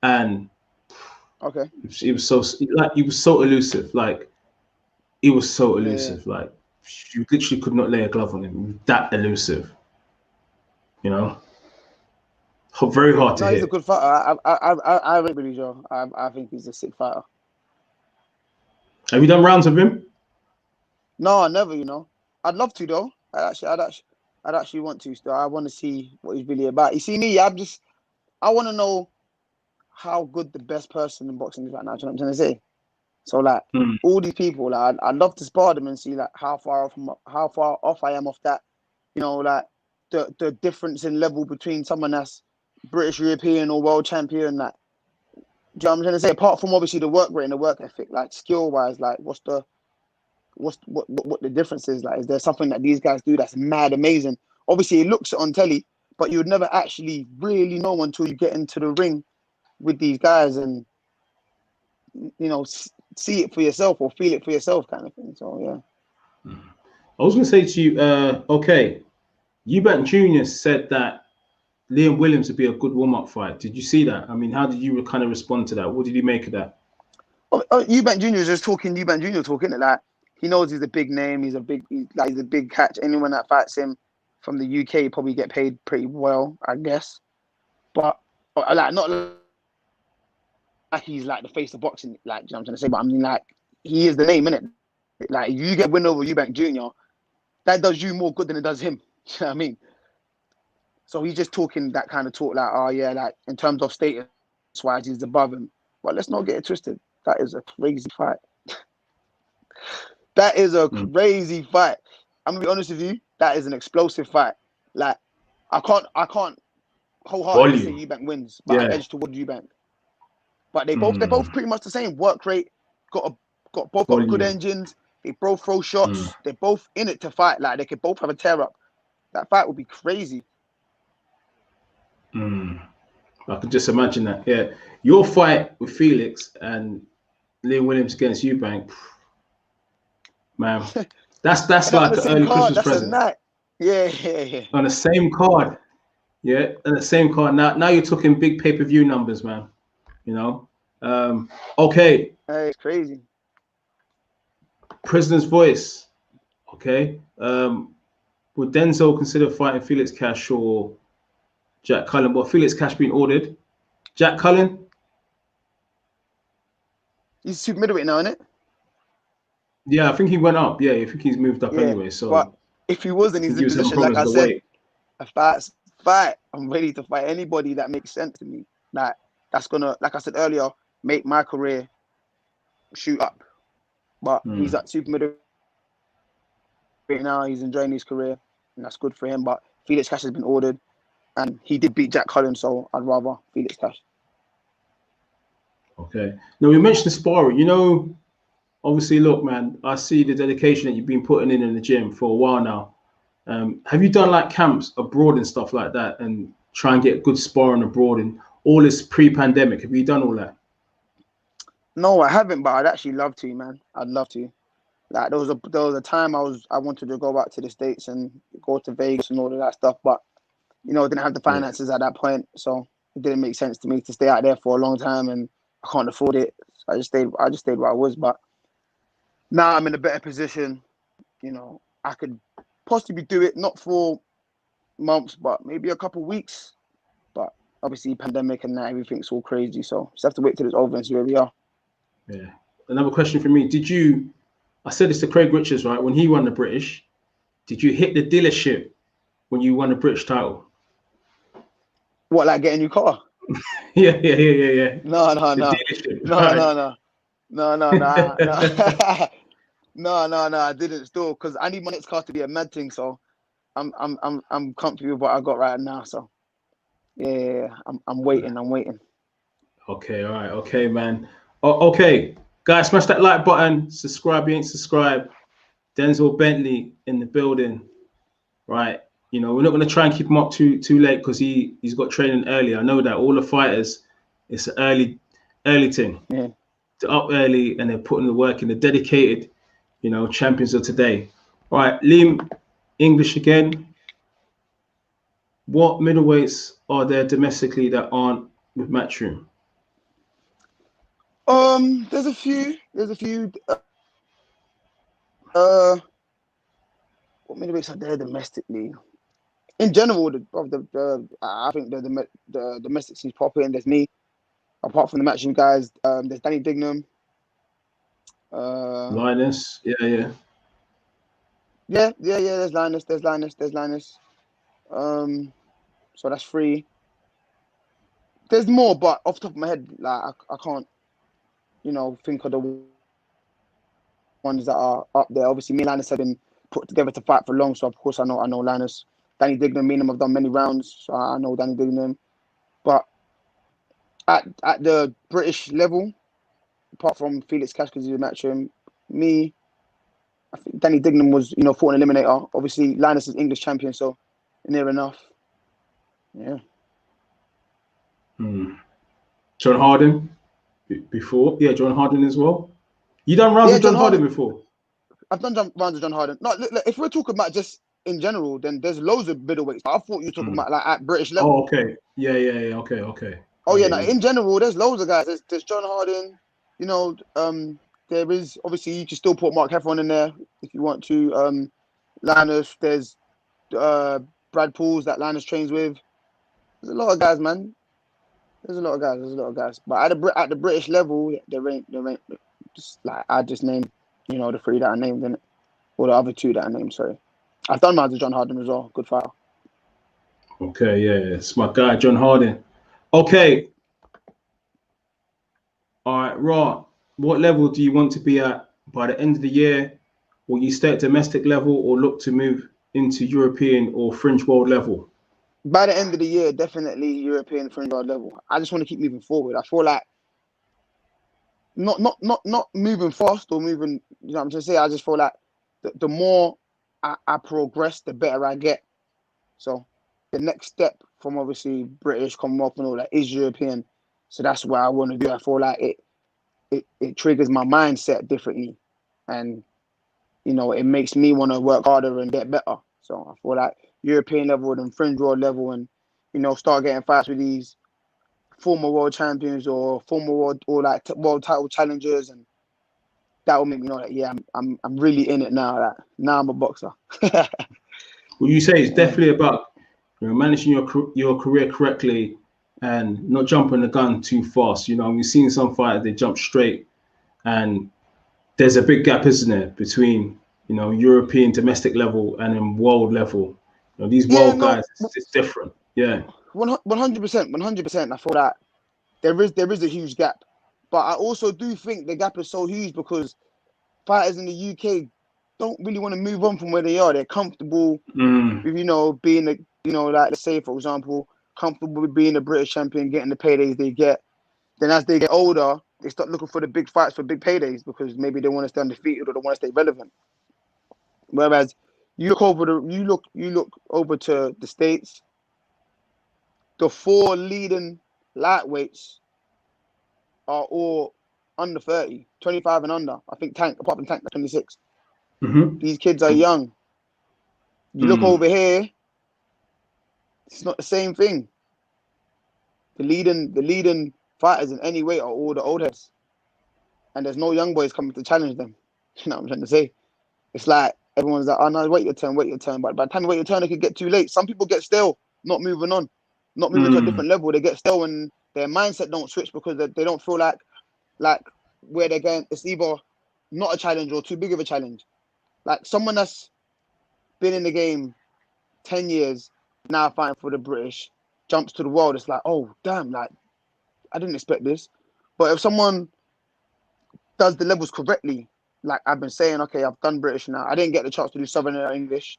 Speaker 1: and he was so elusive. Like, he was so elusive. Like, you literally could not lay a glove on him. He was that elusive. You know, very hard to hit.
Speaker 2: He's a good fighter. I rate Billy Joe. I think he's a sick fighter.
Speaker 1: Have you done rounds with him?
Speaker 2: No, never. I'd love to though. I'd actually want to. So I want to see what he's really about. You see me? I want to know how good the best person in boxing is right now. Do you know what I'm trying to say? So like all these people, like I'd love to spar them and see like how far off I am off that. Like the difference in level between someone that's British, European, or world champion. Like, do you know what I'm trying to say? Apart from obviously the work rate and the work ethic, like skill wise, like what the difference is. Like, is there something that these guys do that's mad amazing? Obviously, it looks on telly, but you would never actually really know until you get into the ring with these guys and see it for yourself or feel it for yourself, kind of thing. So yeah.
Speaker 1: I was going to say to you, okay, Eubank Jr. said that Liam Williams would be a good warm-up fight. Did you see that? I mean, how did you kind of respond to that? What did you make of that?
Speaker 2: Eubank Jr. is just talking. Eubank Jr. talking like he knows he's a big name. He's a big catch. Anyone that fights him from the UK probably get paid pretty well, I guess. But like not like he's like the face of boxing. Like, you know what I'm trying to say? But I mean, like, he is the name, innit? Like, you get win over Eubank Jr., that does you more good than it does him. You know what I mean? So he's just talking that kind of talk, like, oh yeah, like in terms of status wise, he's above him. But let's not get it twisted. That is a crazy fight. That is a crazy fight. I'm gonna be honest with you. That is an explosive fight. Like, I can't wholeheartedly say Eubank wins, but I edge towards Eubank. But they're both pretty much the same work rate. Both got good engines. They both throw shots. They're both in it to fight. Like, they could both have a tear up. That fight would be crazy.
Speaker 1: I could just imagine that. Yeah, your fight with Felix and Liam Williams against Eubank, man. That's like an early Christmas present.
Speaker 2: Yeah.
Speaker 1: On the same card. Yeah, on the same card. Now you're talking big pay-per-view numbers, man. Okay.
Speaker 2: Hey, it's crazy.
Speaker 1: Prisoner's voice. Okay. Would Denzel consider fighting Felix Cash or Jack Cullen? Well, Felix Cash being ordered. Jack Cullen?
Speaker 2: He's super middleweight now, isn't it?
Speaker 1: Yeah, I think he went up. Yeah, I think he's moved up anyway. So,
Speaker 2: but if he wasn't, he's in position, like I said, a fight. I'm ready to fight anybody that makes sense to me. Like, that's gonna, like I said earlier, make my career shoot up. But he's at super middleweight right now. He's enjoying his career, and that's good for him. But Felix Cash has been ordered. and he did beat Jack Collins, so I'd rather Felix Cash.
Speaker 1: Okay. Now, we mentioned sparring. You know, obviously, look, man, I see the dedication that you've been putting in the gym for a while now. Have you done like camps abroad and stuff like that, and try and get good sparring abroad and all this pre-pandemic? Have you done all that?
Speaker 2: No, I haven't, but I'd actually love to, man. I'd love to. Like there was a time I wanted to go back to the States and go to Vegas and all of that stuff, but you know, I didn't have the finances at that point, so it didn't make sense to me to stay out there for a long time, and I can't afford it. So I just stayed where I was. But now I'm in a better position. You know, I could possibly do it, not for months, but maybe a couple of weeks. But obviously, pandemic and that, everything's all crazy, so just have to wait till it's over and see where we are.
Speaker 1: Yeah. Another question for me: I said this to Craig Richards, right? When he won the British, did you hit the dealership when you won the British title?
Speaker 2: What, like getting a new car?
Speaker 1: Yeah.
Speaker 2: No. I didn't still, because I need my next car to be a mad thing. So I'm comfy with what I got right now. So yeah, I'm waiting.
Speaker 1: Okay, all right, okay, man. Okay, guys, smash that like button. Subscribe if you ain't subscribed. Denzel Bentley in the building, right? You know, we're not going to try and keep him up too late because he's got training early. I know that all the fighters, it's an early thing.
Speaker 2: Yeah.
Speaker 1: They're up early and they're putting the work in. They're dedicated, you know, champions of today. All right, Liam, English again. What middleweights are there domestically that aren't with Matchroom?
Speaker 2: There's a few. What middleweights are there domestically? In general, I think the domestic scene's popping. There's me. Apart from the Matchroom guys, there's Danny Dignam.
Speaker 1: Linus, yeah.
Speaker 2: There's Linus. So that's 3. There's more, but off the top of my head, like I can't, you know, think of the ones that are up there. Obviously, me and Linus have been put together to fight for long, so of course I know Linus. Danny Dignam, me and him have done many rounds, so I know Danny Dignam. But at the British level, apart from Felix Cash because he's a Matchroom, me, I think Danny Dignam was, you know, fought an eliminator. Obviously, Linus is English champion, so near enough. Yeah.
Speaker 1: John Harden before, John Harden as well. You done rounds with John Harden before?
Speaker 2: I've done rounds with John Harden. No, look, if we're talking about just in general, then there's loads of middleweights. I thought you were talking about like at British level.
Speaker 1: Oh, okay. Yeah. Okay.
Speaker 2: Oh yeah, no, in general, there's loads of guys. There's John Harden. You know, there is obviously you can still put Mark Heffron in there if you want to. Linus, there's Brad Pauls that Linus trains with. There's a lot of guys, man. There's a lot of guys. But at the British level, there ain't just like I just named, you know, the 3 that I named in it, or the other 2 that I named. Sorry, I've done rounds with John Harden as well. Good fighter.
Speaker 1: Okay, yeah, it's my guy John Harden. Okay. All right, Raw. What level do you want to be at by the end of the year? Will you stay at domestic level or look to move into European or fringe world level?
Speaker 2: By the end of the year, definitely European fringe world level. I just want to keep moving forward. I feel like not moving fast or moving, you know what I'm trying to say? I just feel like the more I progress, the better I get. So the next step from obviously British, Commonwealth and all that is European. So that's what I want to do. I feel like it triggers my mindset differently. And, you know, it makes me want to work harder and get better. So I feel like European level and fringe world level and, you know, start getting fights with these former world champions or former world or like world title challengers, and that will make me know that I'm really in it now. That now I'm a boxer.
Speaker 1: Well, you say it's definitely about, you know, managing your career correctly and not jumping the gun too fast. You know, we've seen some fighters, they jump straight, and there's a big gap, isn't there, between, you know, European domestic level and then world level. You know, these world guys, it's different. Yeah.
Speaker 2: 100%. I feel that there is a huge gap, but I also do think the gap is so huge because fighters in the UK don't really want to move on from where they are. They're comfortable with, you know, being like let's say for example, comfortable with being a British champion, getting the paydays they get. Then as they get older, they start looking for the big fights for big paydays because maybe they want to stay undefeated or they want to stay relevant. Whereas you look over to the States, the 4 leading lightweights are all under 30, 25 and under. I think Tank, apart from Tank, 26. These kids are young. You look over here, it's not the same thing. The leading fighters in any weight are all the old heads. And there's no young boys coming to challenge them. You know what I'm trying to say? It's like everyone's like, oh no, wait your turn. But by the time you wait your turn, it could get too late. Some people get stale, not moving on, not moving to a different level. They get stale when their mindset don't switch because they don't feel like where they're going, it's either not a challenge or too big of a challenge. Like someone that's been in the game 10 years, now fighting for the British, jumps to the world, it's like, oh, damn, like, I didn't expect this. But if someone does the levels correctly, like I've been saying, okay, I've done British now. I didn't get the chance to do Southern or English.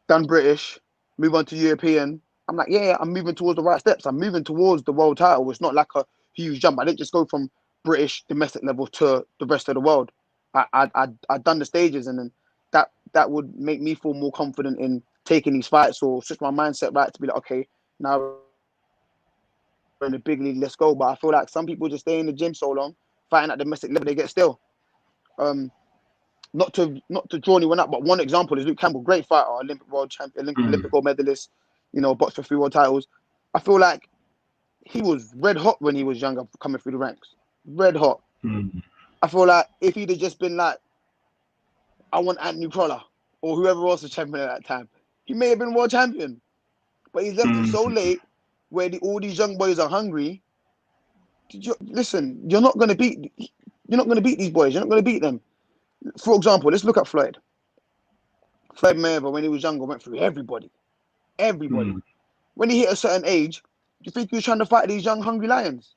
Speaker 2: Done British, move on to European. I'm like, yeah, I'm moving towards the right steps. I'm moving towards the world title. It's not like a huge jump. I didn't just go from British domestic level to the rest of the world. I'd done the stages, and then that would make me feel more confident in taking these fights or switch my mindset right to be like, okay, now we're in the big league, let's go. But I feel like some people just stay in the gym so long, fighting at domestic level, they get still. Not to draw anyone up, but one example is Luke Campbell, great fighter, Olympic world champion, Olympic gold medalist, boxed for 3 world titles. I feel like he was red hot when he was younger, coming through the ranks. Red hot. I feel like if he'd have just been like, I want Anthony Crawler or whoever else was champion at that time, he may have been world champion. But he's left it so late where all these young boys are hungry. Listen, you're not going to beat these boys. You're not going to beat them. For example, let's look at Floyd. Floyd Mayweather, when he was younger, went through everybody. When he hit a certain age, do you think he was trying to fight these young, hungry lions?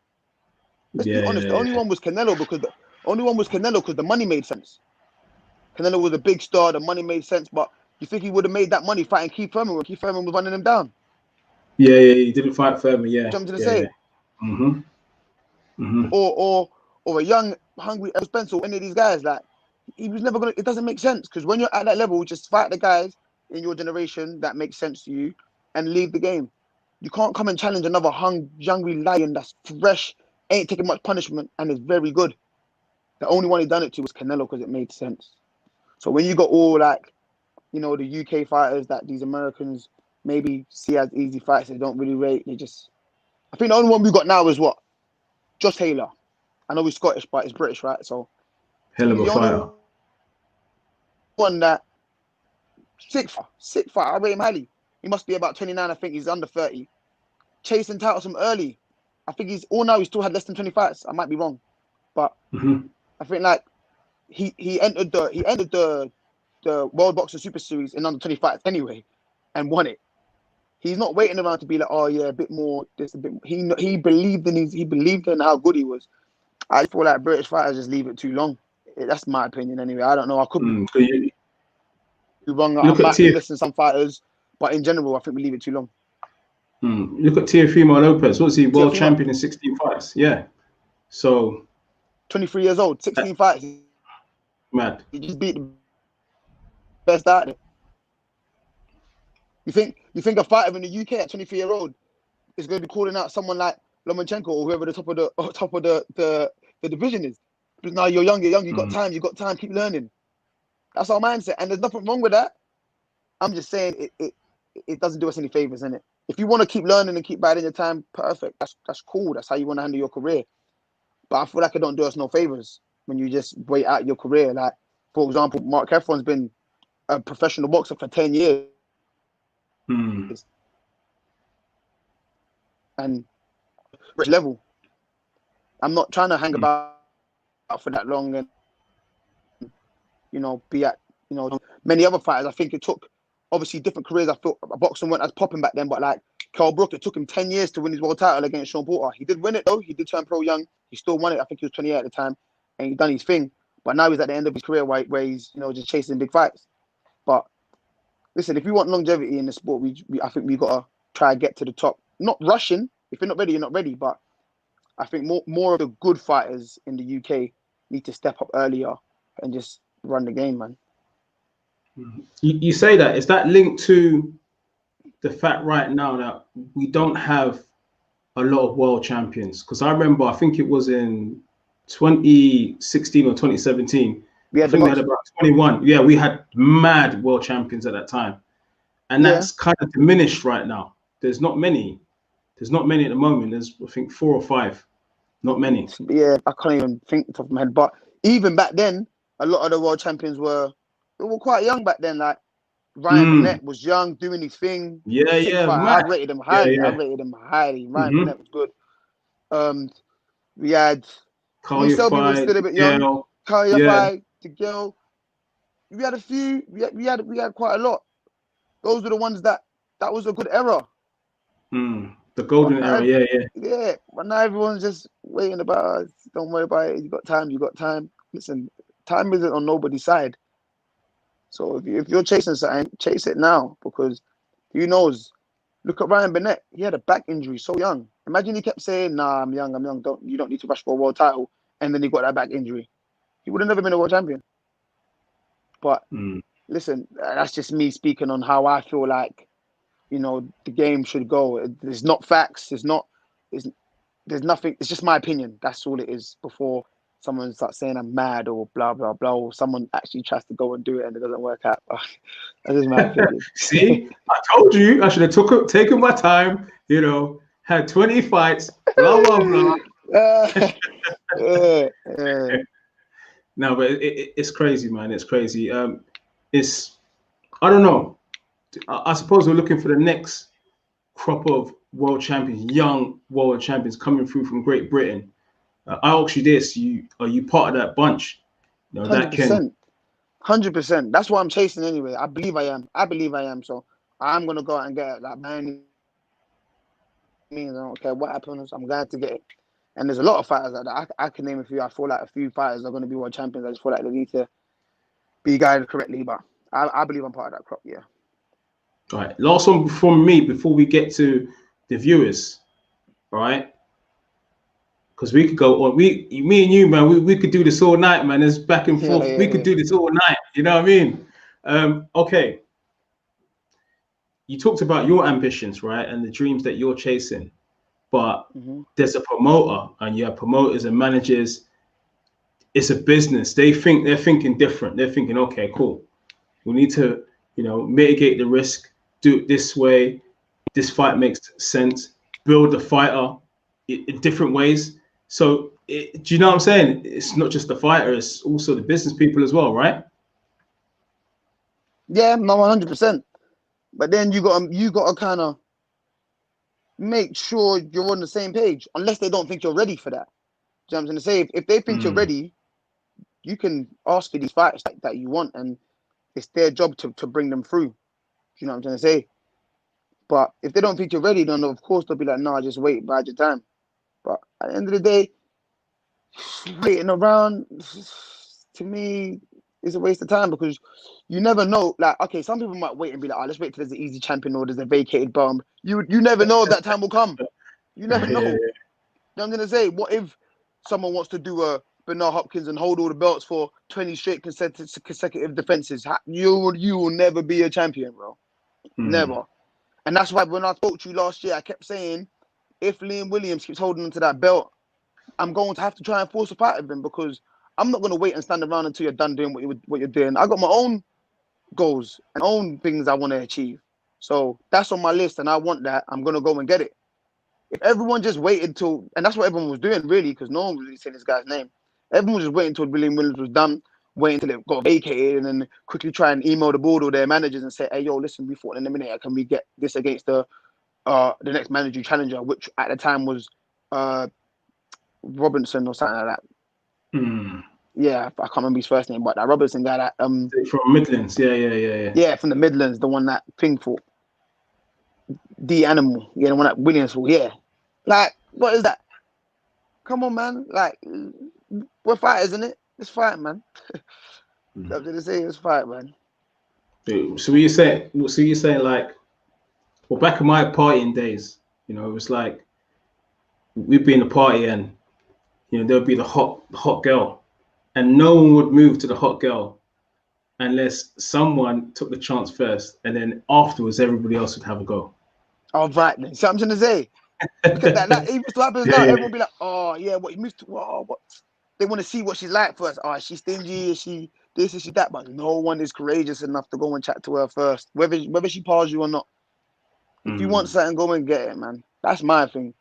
Speaker 2: Let's be honest. The only one was Canelo because the money made sense. Canelo was a big star. The money made sense, but you think he would have made that money fighting Keith Thurman when Keith Thurman was running him down?
Speaker 1: Yeah, he didn't fight Thurman. Yeah,
Speaker 2: I'm going to say. Or a young, hungry Ed Spencer, or any of these guys, like he was never gonna. It doesn't make sense because when you're at that level, just fight the guys in your generation that makes sense to you, and leave the game. You can't come and challenge another hungry lion that's fresh, ain't taking much punishment, and is very good. The only one he done it to was Canelo because it made sense. So when you got all like, the UK fighters that these Americans maybe see as easy fights, they don't really rate. I think the only one we got now is what? Josh Taylor. I know he's Scottish, but he's British, right? So
Speaker 1: hell of a fighter.
Speaker 2: One that sick fighter. I rate him highly. He must be about 29. I think he's under 30. Chasing titles from early. I think he's still had less than 20 fights. I might be wrong, but I think like he entered the World Boxing Super Series in under 20 fights anyway, and won it. He's not waiting around to be like, oh yeah, a bit more. This a bit more. He believed in how good he was. I feel like British fighters just leave it too long. That's my opinion anyway. I don't know. I could be wrong. I might be missing some fighters, but in general, I think we leave it too long.
Speaker 1: Look at Teofimo Lopez. What's he? World champion in 16 fights. Yeah. So
Speaker 2: 23 years old, 16 fights.
Speaker 1: Mad.
Speaker 2: He just beat the best out there. You think a fighter in the UK at 23-year-old is going to be calling out someone like Lomachenko or whoever the top of the division is? Because now you're young, you got time, keep learning. That's our mindset, and there's nothing wrong with that. I'm just saying it doesn't do us any favors, innit? If you want to keep learning and keep biding your time, perfect. That's cool. That's how you want to handle your career. But I feel like it don't do us no favors when you just wait out your career. Like, for example, Mark Heffron's been a professional boxer for 10 years. And level. I'm not trying to hang about for that long and be at many other fighters. I think it took obviously different careers. I thought boxing weren't as popping back then, but like Carl Brook, it took him 10 years to win his world title against Sean Porter. He did win it though. He did turn pro young. He still won it. I think he was 28 at the time, and he done his thing. But now he's at the end of his career where he's just chasing big fights. But listen, if we want longevity in the sport, I think we gotta try to get to the top. Not rushing. If you're not ready, you're not ready. But I think more of the good fighters in the UK need to step up earlier and just run the game, man.
Speaker 1: You say that. Is that linked to the fact right now that we don't have a lot of world champions? Because I remember, I think it was in 2016 or 2017. I think we had about 21. Yeah, we had mad world champions at that time. And that's kind of diminished right now. There's not many. There's not many at the moment. There's, I think, 4 or 5. Not many.
Speaker 2: Yeah, I can't even think off the top of my head. But even back then, a lot of the world champions were quite young back then. Like Ryan Burnett was young, doing his thing.
Speaker 1: Yeah.
Speaker 2: I rated him highly.
Speaker 1: Yeah.
Speaker 2: I rated him highly. Ryan Burnett was good. We had Selby was still a bit young. Kyle to Gil. We had a few. We had quite a lot. Those were the ones that was a good era.
Speaker 1: The golden era, yeah.
Speaker 2: Yeah, but now everyone's just waiting about us. Don't worry about it. You got time. Listen, time isn't on nobody's side. So if you're chasing something, chase it now, because who knows? Look at Ryan Burnett. He had a back injury so young. Imagine he kept saying, "Nah, I'm young. You don't need to rush for a world title," and then he got that back injury. He would have never been a world champion. But listen, that's just me speaking on how I feel like, the game should go. There's not facts. There's nothing. It's just my opinion. That's all it is. Before someone starts saying I'm mad or blah blah blah, or someone actually tries to go and do it and it doesn't work out. That's just my opinion.
Speaker 1: See, I told you I should have taken my time. Had 20 fights. Blah blah blah. No, but it's crazy, man. It's crazy. I don't know. I suppose we're looking for the next crop of world champions, young world champions coming through from Great Britain. I ask you this: are you part of that bunch?
Speaker 2: 100%. 100%. That's what I'm chasing anyway. I believe I am. So I'm gonna go out and get it. Like, man, I don't care what happens. I'm glad to get it. And there's a lot of fighters that I can name a few. I feel like a few fighters are going to be world champions. I just feel like they need to be guided correctly. But I believe I'm part of that crop. Yeah.
Speaker 1: All right. Last one from me before we get to the viewers. All right. Because we could go on. Me and you, man. We could do this all night, man. It's back and forth. We could do this all night. You know what I mean? Okay. You talked about your ambitions, right, and the dreams that you're chasing. But there's a promoter, and you have promoters and managers. It's a business. They're thinking different. They're thinking, okay, cool. We need to, mitigate the risk. Do it this way. This fight makes sense. Build the fighter in different ways. So, do you know what I'm saying? It's not just the fighter. It's also the business people as well, right?
Speaker 2: Yeah, no, 100%. But then you got to kind of make sure you're on the same page, unless they don't think you're ready for that. Do you know what I'm saying? If they think you're ready, you can ask for these fights that you want, and it's their job to bring them through. Do you know what I'm trying to say? But if they don't think you're ready, then of course they'll be like, "No, just wait, bide your time." But at the end of the day, waiting around, to me, is a waste of time, because you never know. Like, okay, some people might wait and be like, "Oh, let's wait till there's an easy champion or there's a vacated bum." You never know if that time will come. You never know. You know what I'm gonna say? What if someone wants to do a Bernard Hopkins and hold all the belts for 20 straight consecutive defenses? You will never be a champion, bro. Never. And that's why when I spoke to you last year, I kept saying, if Liam Williams keeps holding onto that belt, I'm going to have to try and force a fight with him, because I'm not going to wait and stand around until you're done doing what you're doing. I got my own goals and own things I want to achieve. So that's on my list, and I want that. I'm going to go and get it. If everyone just waited till, and that's what everyone was doing, really, because no one was really saying this guy's name. Everyone was just waiting until Liam Williams was done, waiting until it got vacated, and then quickly try and email the board or their managers and say, "Hey, yo, listen, we fought in a minute. Can we get this against the next manager challenger?" Which at the time was Robinson or something like that. Yeah, I can't remember his first name, but that Robinson guy that
Speaker 1: from Midlands. Yeah.
Speaker 2: Yeah, from the Midlands, the one that Ping fought. The Animal. Yeah, the one that Williams fought. Yeah. Like, what is that? Come on, man. Like, we're fighters, isn't it? Let's fight, man. I was gonna say, let's fight, man.
Speaker 1: So what you saying? So you saying like, well, back in my partying days, you know, it was like we'd be in a party and you know there'd be the hot girl, and no one would move to the hot girl unless someone took the chance first, and then afterwards everybody else would have a go.
Speaker 2: All right, then. So I'm trying to say, because that even still happens now. Everyone be like, oh yeah, what he moved to? Oh, what? They want to see what she's like first. Oh, is she stingy? Is she this? Is she that? But no one is courageous enough to go and chat to her first, whether she pars you or not. If you want something, go and get it, man. That's my thing,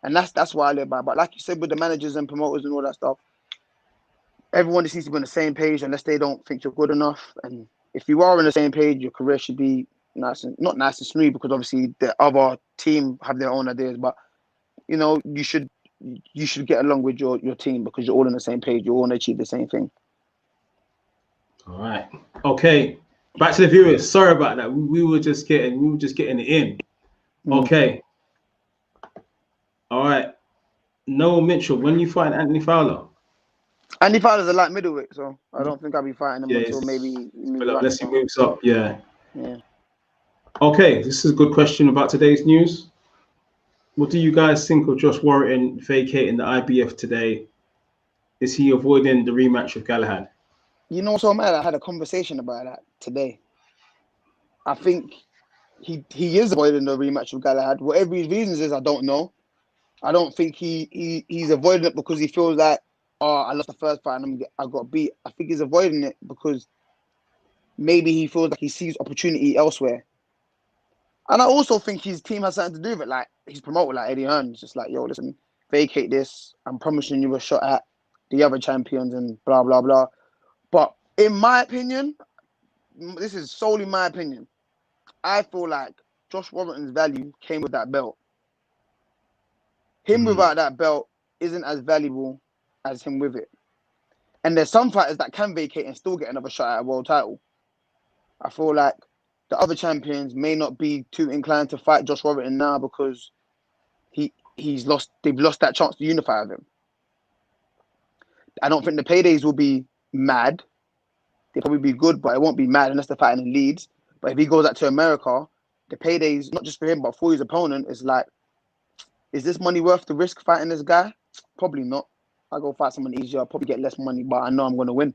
Speaker 2: and that's why I live by. But like you said, with the managers and promoters and all that stuff, everyone just needs to be on the same page unless they don't think you're good enough. And if you are on the same page, your career should be not nice and smooth, because obviously the other team have their own ideas. But you know, you should get along with your team because you're all on the same page. You all want to achieve the same thing.
Speaker 1: All right. Okay. Back to the viewers. Sorry about that. We were just getting it in. Okay. All right. Noah Mitchell, when you fight Anthony Fowler?
Speaker 2: Andy Fowler's a light middleweight, so I don't think I'll be fighting him until maybe
Speaker 1: unless he moves up. Yeah.
Speaker 2: Yeah.
Speaker 1: Okay, this is a good question about today's news. What do you guys think of Josh Warrington vacating the IBF today? Is he avoiding the rematch with Galahad?
Speaker 2: You know, so mad. I had a conversation about that today. I think he is avoiding the rematch with Galahad. Whatever his reasons is, I don't know. I don't think he's avoiding it because he feels like, oh, I lost the first fight and I got beat. I think he's avoiding it because maybe he feels like he sees opportunity elsewhere. And I also think his team has something to do with it. Like his promoter, like Eddie Hearn's, just like, yo, listen, vacate this. I'm promising you a shot at the other champions and blah, blah, blah. But in my opinion, this is solely my opinion, I feel like Josh Warrington's value came with that belt. Him without that belt isn't as valuable as him with it. And there's some fighters that can vacate and still get another shot at a world title. I feel like the other champions may not be too inclined to fight Josh Warrington now because they've lost that chance to unify with him. I don't think the paydays will be mad. They'll probably be good, but it won't be mad unless they're fighting in Leeds. But if he goes out to America, the paydays, not just for him, but for his opponent, is like, is this money worth the risk fighting this guy? Probably not. I go fight someone easier, I'll probably get less money, but I know I'm going to win.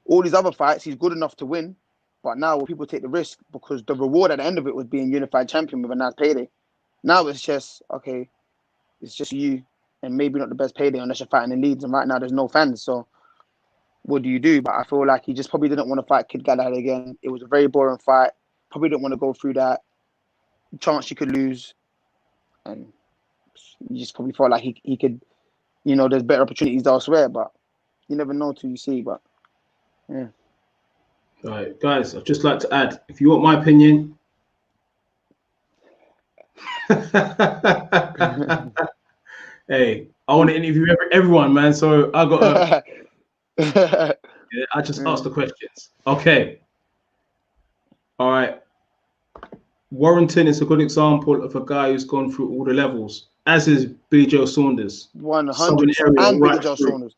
Speaker 2: All these other fights, he's good enough to win. But now people take the risk because the reward at the end of it was being unified champion with a nice payday. Now it's just, okay, it's just you and maybe not the best payday unless you're fighting in Leeds. And right now there's no fans. So what do you do? But I feel like he just probably didn't want to fight Kid Galahad again. It was a very boring fight. Probably didn't want to go through that chance you could lose. And you just probably felt like he could, you know, there's better opportunities elsewhere. But you never know till you see. But yeah.
Speaker 1: All right, guys, I'd just like to add, if you want my opinion, hey, I want to interview everyone, man. So I got I just asked the questions. Okay. All right. Warrington is a good example of a guy who's gone through all the levels, as is Billy Joe Saunders.
Speaker 2: 100%. And Billy Joe Saunders.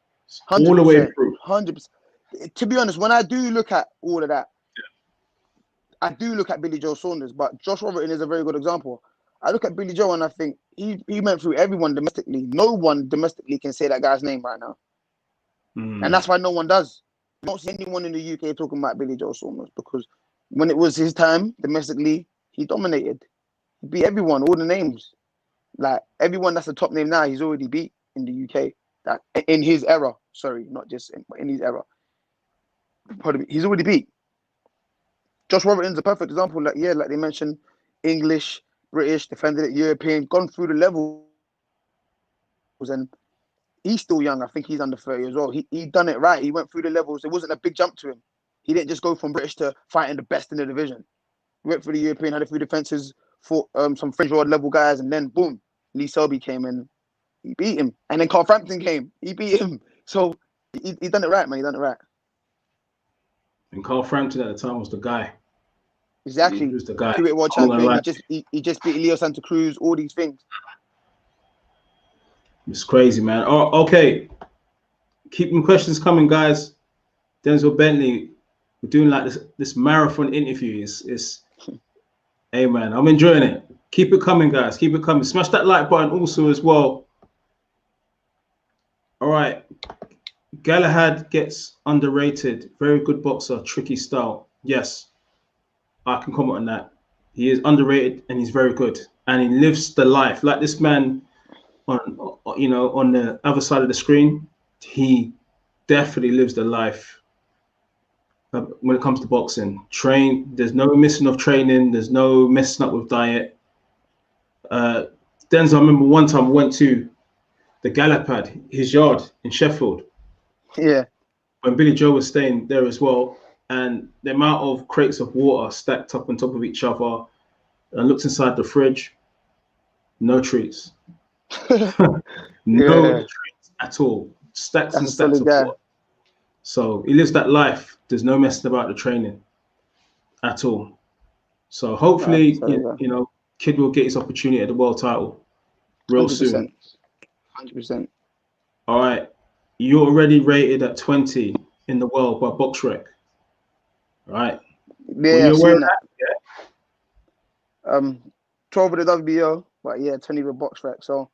Speaker 2: 100%,
Speaker 1: all the way through.
Speaker 2: 100%. To be honest, when I do look at all of that, I do look at Billy Joe Saunders, but Josh Warrington is a very good example. I look at Billy Joe and I think he went through everyone domestically. No one domestically can say that guy's name right now. And that's why no one does. I don't see anyone in the UK talking about Billy Joe Saunders because when it was his time domestically, he dominated. He beat everyone, all the names. Like everyone that's the top name now, he's already beat in the UK. That in his era. Sorry, not just in his era. He's already beat. Josh Warrington's a perfect example. Like they mentioned, English, British, defended it, European, gone through the levels, and he's still young. I think he's under 30 as well. He done it right. He went through the levels. It wasn't a big jump to him. He didn't just go from British to fighting the best in the division. He went through the European, had a few defenses, fought some French world level guys, and then boom, Lee Selby came and he beat him. And then Carl Frampton came, he beat him. So he done it right, man. He done it right.
Speaker 1: And Carl Frampton at the time was the guy.
Speaker 2: Exactly.
Speaker 1: He was the guy.
Speaker 2: Heavyweight world champion. He just beat Leo Santa Cruz. All these things.
Speaker 1: It's crazy, man. Oh, okay. Keep them questions coming, guys. Denzel Bentley, We're doing like this marathon interview. It's hey man, I'm enjoying it. Keep it coming, guys. Keep it coming. Smash that like button also as well. All right. Galahad gets underrated. Very good boxer, tricky style. Yes, I can comment on that. He is underrated and he's very good. And he lives the life. Like this man on on the other side of the screen, he definitely lives the life when it comes to boxing. There's no missing of training, there's no messing up with diet. Denzel, I remember one time I went to the Galapad, his yard in Sheffield.
Speaker 2: Yeah.
Speaker 1: When Billy Joe was staying there as well, and the amount of crates of water stacked up on top of each other, I looked inside the fridge, no treats. No treats at all. Stacks and stacks of water. So he lives that life. There's no messing about the training at all. So hopefully, kid will get his opportunity at the world title real 100%. Soon.
Speaker 2: 100%.
Speaker 1: All right. You're already rated at 20 in the world by BoxRec. Right?
Speaker 2: Yeah, I've seen that. Yeah. 12 with the WBO, but yeah, 20 with BoxRec. So,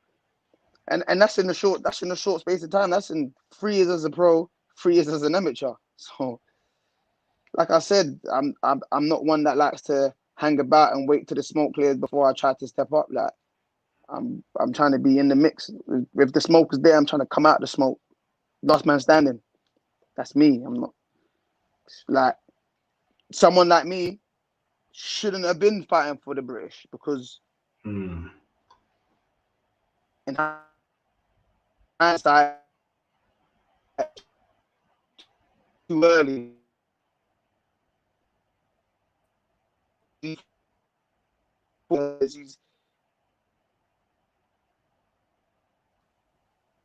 Speaker 2: and that's in the short space of time. That's in 3 years as a pro, 3 years as an amateur. So, like I said, I'm not one that likes to hang about and wait till the smoke clears before I try to step up. Like, I'm trying to be in the mix. If the smoke is there, I'm trying to come out the smoke. Last man standing. That's me. I'm not like someone like me shouldn't have been fighting for the British because in hindsight, too early.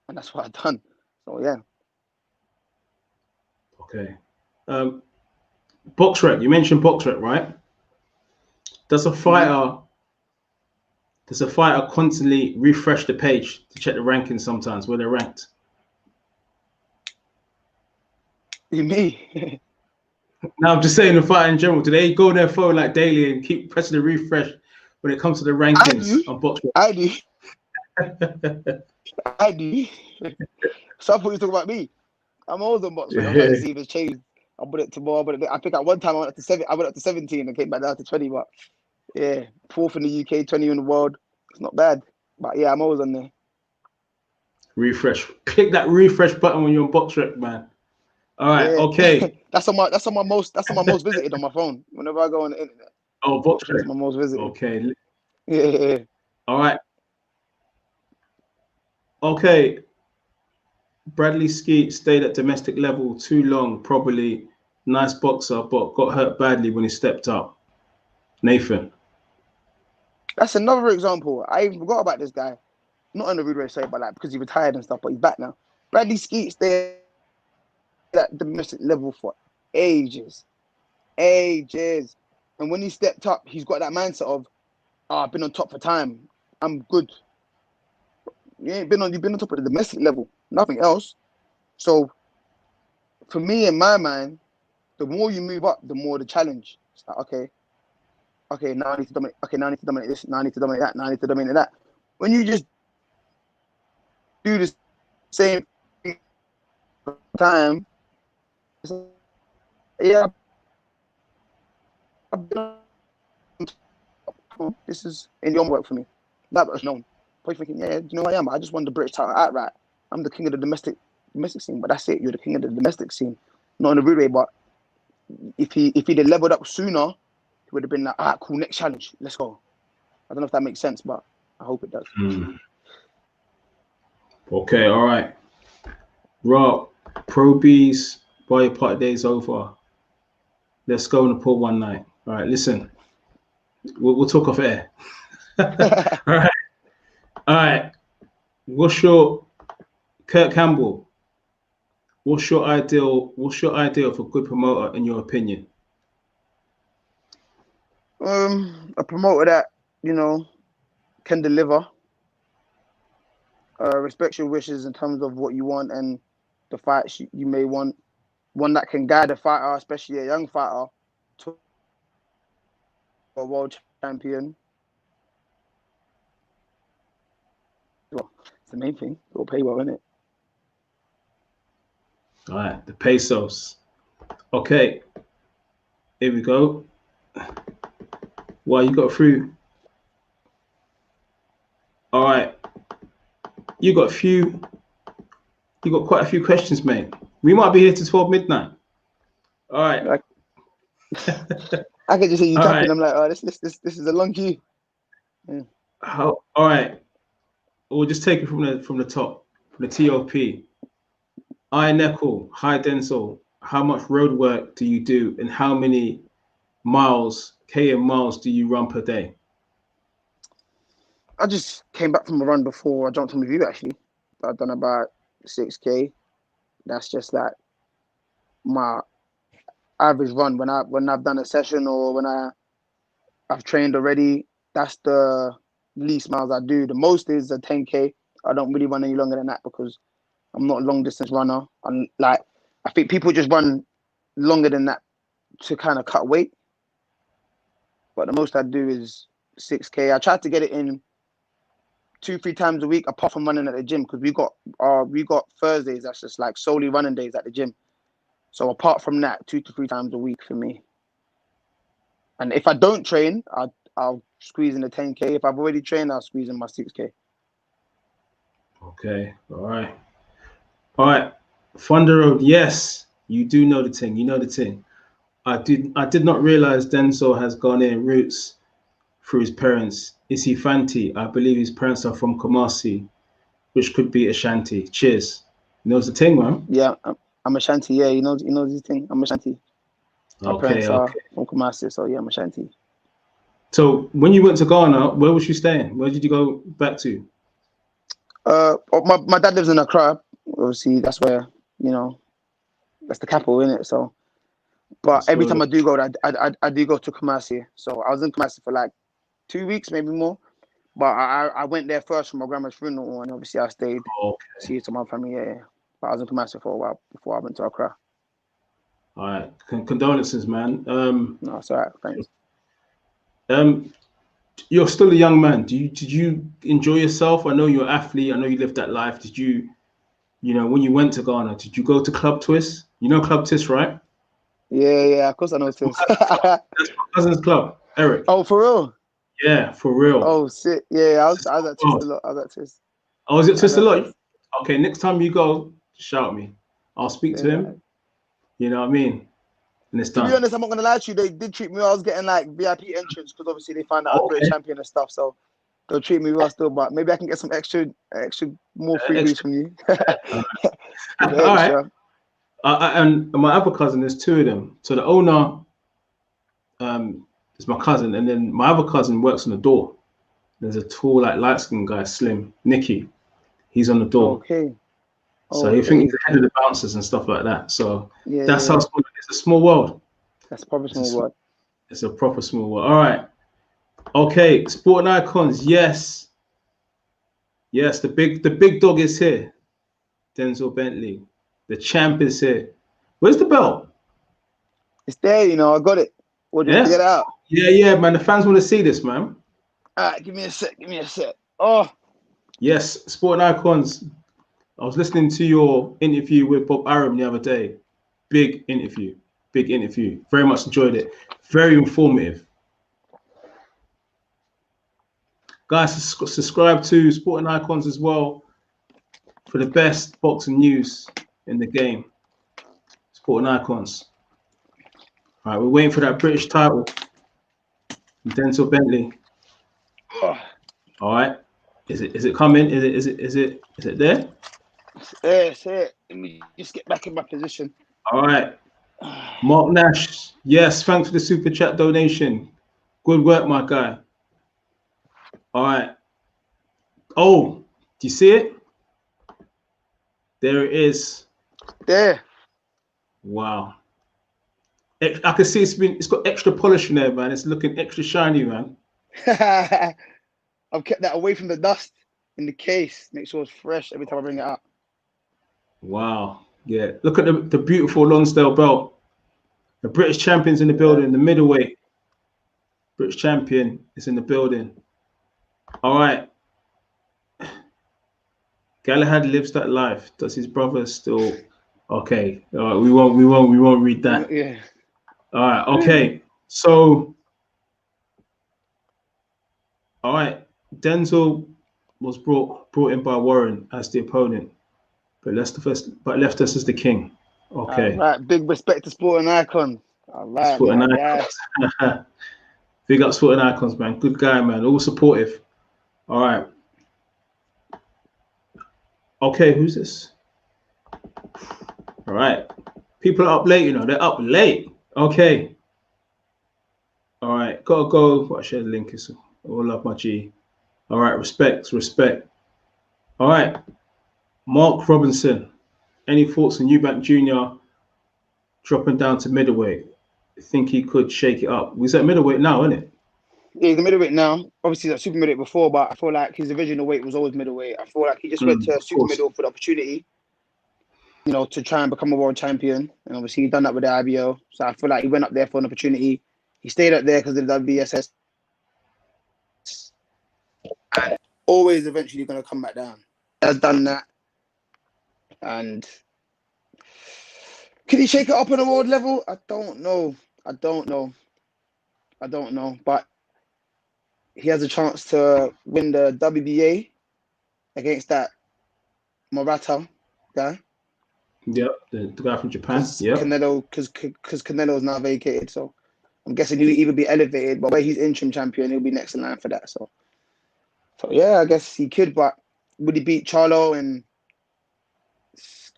Speaker 2: And that's what I've done. So yeah.
Speaker 1: Okay. BoxRec. You mentioned BoxRec, right? Does a fighter constantly refresh the page to check the rankings sometimes where they're ranked?
Speaker 2: Me?
Speaker 1: No, I'm just saying the fighter in general. Do they go on their phone like daily and keep pressing the refresh when it comes to the rankings on BoxRec?
Speaker 2: I do. I do. So I thought you were talking about me. I'm always on BoxRec. I'm trying to see if it's changed. I put it to more, but I think at one time I went up to 17 and came back down to 20. But yeah, 4th in the UK, 20 in the world. It's not bad. But yeah, I'm always on there.
Speaker 1: Refresh. Click that refresh button when you're on BoxRec, man. All right, okay.
Speaker 2: That's on my most visited on my phone. Whenever I go on the internet.
Speaker 1: Oh, BoxRec.
Speaker 2: That's my most visited.
Speaker 1: Okay.
Speaker 2: Yeah.
Speaker 1: All right. Okay. Bradley Skeet stayed at domestic level too long, probably nice boxer, but got hurt badly when he stepped up. Nathan.
Speaker 2: That's another example. I even forgot about this guy. Not in the rude way, say, but like because he retired and stuff, but he's back now. Bradley Skeet stayed at domestic level for ages. And when he stepped up, he's got that mindset of, I've been on top for time. I'm good. You've been on top of the domestic level, nothing else. So for me, in my mind, the more you move up, the more the challenge. It's like, okay, now I need to dominate. Okay, now I need to dominate this. Now I need to dominate that. Now I need to dominate that. When you just do the same time, yeah, this is in your work for me. That was known. Probably thinking, yeah, you know who I am. I just won the British title outright. I'm the king of the domestic scene, but that's it. You're the king of the domestic scene, not in a rude way. But if he'd have leveled up sooner, he would have been like, all right, cool, next challenge, let's go. I don't know if that makes sense, but I hope it does.
Speaker 1: Okay, all right. Rob, Pro Beez, while your party day's over, let's go on the pool one night. All right, listen, we'll talk off air. All right. What's your Kurt Campbell? What's your ideal of a good promoter in your opinion?
Speaker 2: A promoter that, can deliver, respect your wishes in terms of what you want and the fights you may want, one that can guide a fighter, especially a young fighter, to a world champion. Well, it's the main thing. It'll pay well, isn't it?
Speaker 1: All right, the pesos. Okay, here we go. Well, you got through. All right, you got quite a few questions, mate. We might be here to 12 midnight. All right.
Speaker 2: I can just hear you tapping.
Speaker 1: Right.
Speaker 2: I'm like, oh, this is a long queue. Yeah.
Speaker 1: All right. We'll just take it from the top, from the TOP. Hi, Neckel. Hi, Denzel. How much road work do you do, and how many km miles do you run per day?
Speaker 2: I just came back from a run before I jumped on with you, actually. I've done about 6K. That's just like my average run when I've done a session or when I've trained already. That's the least miles I do. The most is a 10K. I don't really run any longer than that because I'm not a long distance runner. I think people just run longer than that to kind of cut weight. But the most I do is 6K. I try to get it in 2-3 times a week, apart from running at the gym, because we got Thursdays that's just like solely running days at the gym. So apart from that, 2 to 3 times a week for me. And if I don't train, I'll squeeze in the 10K. If I've already trained, I'll squeeze in my 6K.
Speaker 1: Okay, all right. Thunder Road, yes, you do know the thing. You know the thing. I did not realize Denzel has Ghanaian roots through his parents. Is he Fanti? I believe his parents are from Kumasi, which could be Ashanti. Cheers. He knows the thing, man.
Speaker 2: Yeah, I'm Ashanti. Yeah, he knows his thing. I'm Ashanti. My parents are from Kumasi, so yeah, I'm Ashanti.
Speaker 1: So when you went to Ghana, where was you staying? Where did you go back to?
Speaker 2: My dad lives in Accra. Obviously, that's where, that's the capital, isn't it? So, but every time I do go, I do go to Kumasi. So I was in Kumasi for like 2 weeks, maybe more. But I went there first for my grandma's funeral, and obviously I stayed to see to my family. Yeah. But I was in Kumasi for a while before I went to Accra.
Speaker 1: All right, condolences, man.
Speaker 2: No, it's all right. Thanks.
Speaker 1: You're still a young man. Did you enjoy yourself? I know you're an athlete. I know you lived that life. Did you, when you went to Ghana, did you go to Club Twist? You know Club Twist, right?
Speaker 2: Yeah. Of course I know Twist.
Speaker 1: That's my cousin's club, Eric.
Speaker 2: Oh, for real?
Speaker 1: Yeah, for real.
Speaker 2: Oh, sick. Yeah, I was at Twist a lot. I was at Twist.
Speaker 1: Oh, was it Twist a lot? Okay, next time you go, shout me. I'll speak to him. You know what I mean? And it's done.
Speaker 2: To be honest, I'm not gonna lie to you. They did treat me well. I was getting like VIP entrance because obviously they found out I was a champion and stuff. So they'll treat me well still. But maybe I can get some extra more freebies from you.
Speaker 1: All right. And my other cousin, there's 2 of them. So the owner is my cousin, and then my other cousin works on the door. There's a tall, like light-skinned guy, slim, Nicky. He's on the door.
Speaker 2: Okay.
Speaker 1: So you think he's the head of the bouncers and stuff like that. So that's how small. It's a small world.
Speaker 2: That's a proper small world.
Speaker 1: It's a proper small world. All right. Okay, sporting icons. Yes. The big dog is here. Denzel Bentley. The champ is here. Where's the belt?
Speaker 2: It's there, I got it. What do you want to get it out?
Speaker 1: Yeah, man. The fans want to see this, man.
Speaker 2: All right, give me a sec. Oh.
Speaker 1: Yes, sporting icons. I was listening to your interview with Bob Arum the other day. Big interview. Very much enjoyed it. Very informative. Guys, subscribe to Sporting Icons as well for the best boxing news in the game. Sporting Icons. All right, we're waiting for that British title. Denzel Bentley. All right. Is it coming? Is it there?
Speaker 2: It's here. Let me just get back in my position.
Speaker 1: All right. Mark Nash. Yes, thanks for the super chat donation. Good work, my guy. All right. Oh, do you see it? There it is.
Speaker 2: There.
Speaker 1: Wow. I can see it's got extra polish in there, man. It's looking extra shiny, man.
Speaker 2: I've kept that away from the dust in the case. Make sure it's fresh every time I bring it up.
Speaker 1: Wow. Yeah, look at the beautiful Lonsdale belt. The British champion's in the building. The middleweight British champion is in the building. All right. Galahad lives that life. Does his brother still? Okay. All right. We won't read that.
Speaker 2: Yeah.
Speaker 1: All right. Okay. So. All right. Denzel was brought in by Warren as the opponent, but left us as the king. Okay.
Speaker 2: All right. Big respect to Sporting Icon. All right,
Speaker 1: Sporting
Speaker 2: man.
Speaker 1: Icons. Big up Sporting Icons, man. Good guy, man. All supportive. All right. Okay, who's this? All right. People are up late, you know. They're up late. Okay. All right. Gotta go. I share the link. It's all love, my G. All right. Respect. All right. Mark Robinson. Any thoughts on Eubank Jr. dropping down to middleweight? I think he could shake it up. He's at middleweight now, isn't it?
Speaker 2: Yeah, he's the middleweight now. Obviously, he's at super middleweight before, but I feel like his original weight was always middleweight. I feel like he just went to super middle for the opportunity, you know, to try and become a world champion. And obviously, he done that with the IBO. So I feel like he went up there for an opportunity. He stayed up there because of the WBSS. And always eventually going to come back down. He has done that. And can he shake it up on a world level? I don't know. But he has a chance to win the WBA against that Murata guy.
Speaker 1: Yep, the guy from Japan. Yeah,
Speaker 2: because Canelo's now vacated, so I'm guessing he'll either be elevated, but where he's interim champion, he'll be next in line for that. So yeah, I guess he could, but would he beat Charlo and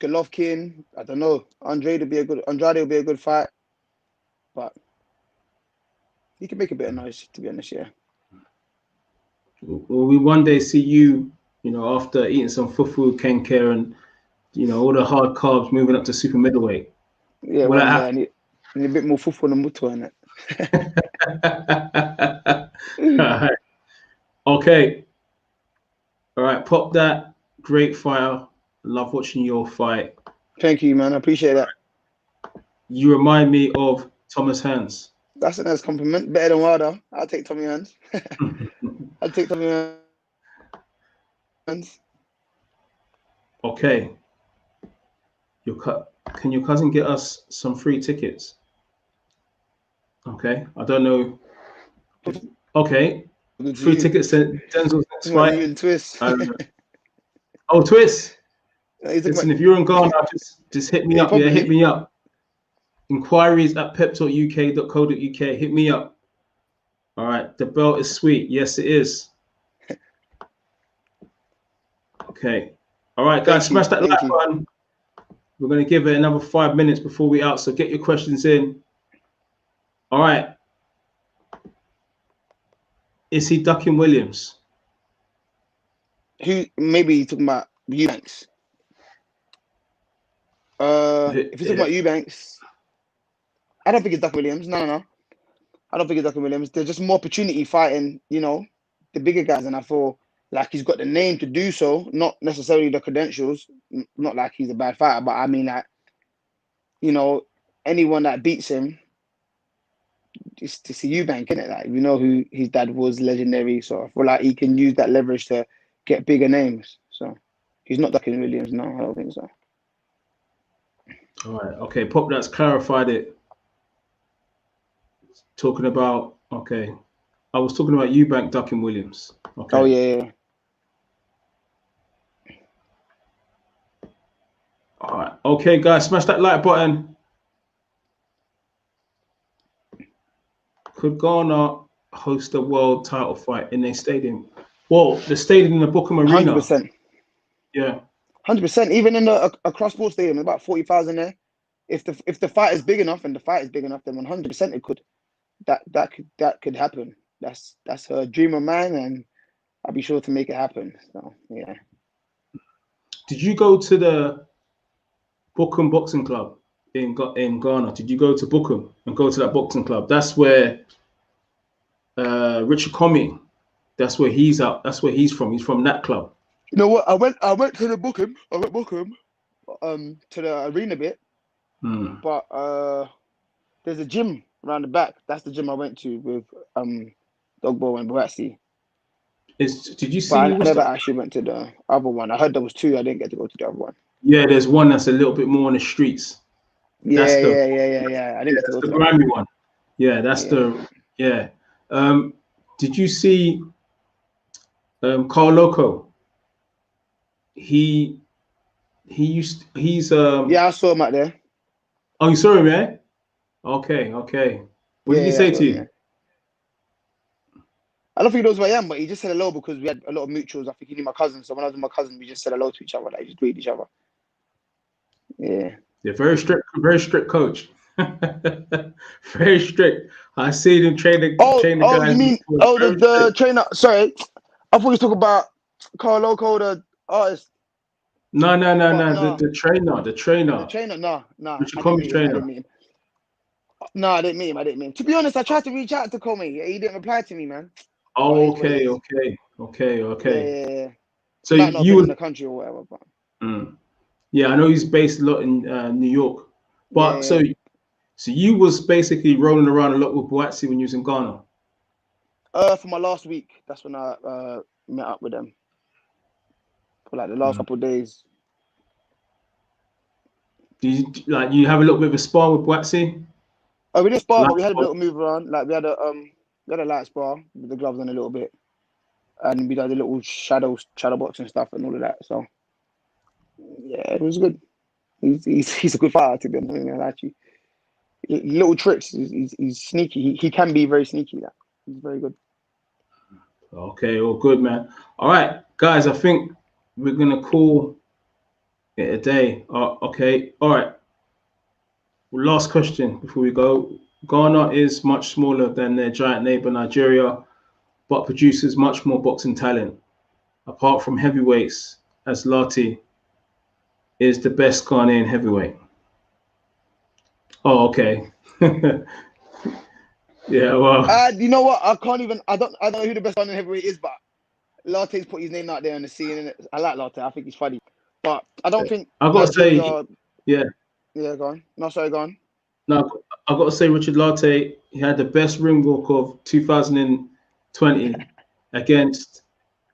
Speaker 2: Golovkin? I don't know. Andrade will be a good fight, but he could make a bit of noise, to be honest. Yeah.
Speaker 1: Will we one day see you, you know, after eating some fufu, kenke, and you know all the hard carbs, moving up to super middleweight?
Speaker 2: Yeah, well, I need a bit more fufu on the mutu in
Speaker 1: it. All right. Okay. All right, pop that. Great fighter. Love watching your fight.
Speaker 2: Thank you, man. I appreciate that.
Speaker 1: You remind me of Thomas Hands.
Speaker 2: That's a nice compliment. Better than Wilder. I'll take Tommy Hands. I'll take Tommy Hands.
Speaker 1: Okay. Can your cousin get us some free tickets? Okay. I don't know. Okay. Free tickets to Denzel's next fight.
Speaker 2: You and Twist.
Speaker 1: Oh, Twist. Listen, if you're in Ghana, just hit me up. Yeah, hit me up. Enquiries at pep.uk.co.uk. Hit me up. All right. The belt is sweet. Yes, it is. Okay. All right, guys. Smash that like button. We're going to give it another 5 minutes before we out. So get your questions in. All right. Is he ducking Williams?
Speaker 2: Who? Maybe you're talking about Eubanks. If you're talking about Eubanks, I don't think it's ducking Williams. No. I don't think it's ducking Williams. There's just more opportunity fighting, you know, the bigger guys. And I feel like he's got the name to do so, not necessarily the credentials. Not like he's a bad fighter, but I mean, like, you know, anyone that beats him, it's a Eubank, isn't it? Like, we know who his dad was, legendary. So I feel like he can use that leverage to get bigger names. So he's not ducking Williams. No, I don't think so.
Speaker 1: All right. Okay. Pop that's clarified it. Talking about, okay. I was talking about Eubank ducking Williams. Okay.
Speaker 2: Oh, yeah.
Speaker 1: All right. Okay, guys. Smash that like button. Could Ghana host a world title fight in their stadium? Well, the stadium in the Bookham Arena.
Speaker 2: 100%.
Speaker 1: Yeah.
Speaker 2: 100%. Even in a cross-sport stadium, about 40,000 there. If the fight is big enough, and the fight is big enough, then 100% it could. That could happen. That's a dream of mine, and I'll be sure to make it happen. So yeah.
Speaker 1: Did you go to the Bookham Boxing Club in Ghana? Did you go to Bookham and go to that boxing club? That's where Richard Comey. That's where he's out. That's where he's from. He's from that club.
Speaker 2: You know what? I went to the Bookham. I to the arena bit, but there's a gym around the back. That's the gym I went to with Dogbo and Boratsi.
Speaker 1: Did you see?
Speaker 2: But I never actually went to the other one. I heard there was two. I didn't get to go to the other one.
Speaker 1: Yeah, there's one that's a little bit more on the streets.
Speaker 2: Yeah. I didn't get to go to
Speaker 1: the grimy one. Yeah, that's the did you see Carl Loco? He's
Speaker 2: yeah, I saw him out there.
Speaker 1: Oh, you saw him, man? Okay. What did he say to you?
Speaker 2: I don't think he knows who I am, but he just said hello because we had a lot of mutuals. I think he knew my cousin. So when I was with my cousin, we just said hello to each other. Like, just greeted each other. Yeah.
Speaker 1: Yeah, very strict coach. Very strict. I see him train the guys.
Speaker 2: You mean the trainer? Sorry, I thought you were talking about Carl Loco, the artist.
Speaker 1: No. The trainer.
Speaker 2: The trainer. No.
Speaker 1: Richard Come's trainer.
Speaker 2: No, I didn't meet him. To be honest, I tried to reach out to Comey. He didn't reply to me, man.
Speaker 1: Oh, okay.
Speaker 2: Yeah.
Speaker 1: So
Speaker 2: you were in the country or whatever. But...
Speaker 1: Yeah, I know he's based a lot in New York. But so you was basically rolling around a lot with Boatsi when you was in Ghana?
Speaker 2: For my last week, that's when I met up with them. For like the last couple of days.
Speaker 1: Did you have a little bit of a spar with Boatsi?
Speaker 2: Oh, we didn't spar, but we had a little move around. Like we had a light spar with the gloves on a little bit, and we did a little shadow box and stuff and all of that. So yeah, it was good. He's a good fighter, to be honest. Actually, little tricks. He's sneaky. He can be very sneaky. That he's very good.
Speaker 1: Okay, all good, man. All right, guys. I think we're gonna call it a day. Okay. All right. Last question before we go. Ghana is much smaller than their giant neighbor Nigeria, but produces much more boxing talent. Apart from heavyweights, as Lati is the best Ghanaian heavyweight. Oh, okay. Yeah, well.
Speaker 2: You know what? I don't know who the best Ghanaian heavyweight is, but Late's put his name out there on the scene, and I like Late. I think he's funny, but I don't think.
Speaker 1: I've got to say,
Speaker 2: Yeah, go on. No, sorry, go on.
Speaker 1: No, I've got to say, Richard Late, he had the best ring walk of 2020 against,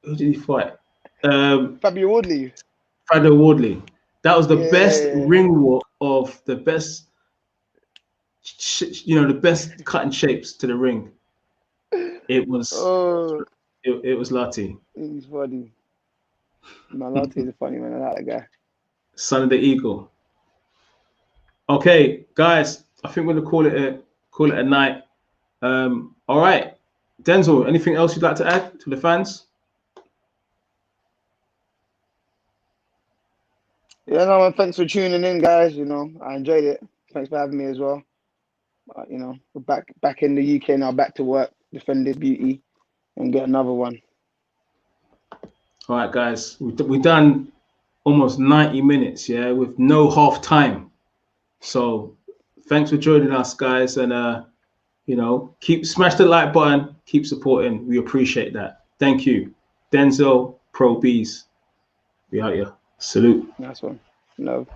Speaker 1: who did he fight?
Speaker 2: Fabio Wardley.
Speaker 1: That was the best ring walk of the best, the best cutting shapes to the ring. It was, it was Late.
Speaker 2: He's funny. No, Late is a funny man. I like that guy.
Speaker 1: Son of the Eagle. Okay, guys, I think we're gonna call it a night. All right, Denzel, anything else you'd like to add to the fans?
Speaker 2: Yeah, no, man, thanks for tuning in, guys. I enjoyed it. Thanks for having me as well. We're back in the UK now, back to work, defend this beauty, and get another one.
Speaker 1: All right, guys, we've done almost 90 minutes, with no half time. So thanks for joining us, guys, and smash the like button, keep supporting. We appreciate that. Thank you. Denzel Pro Beez. We out here. Salute.
Speaker 2: Nice one. Love.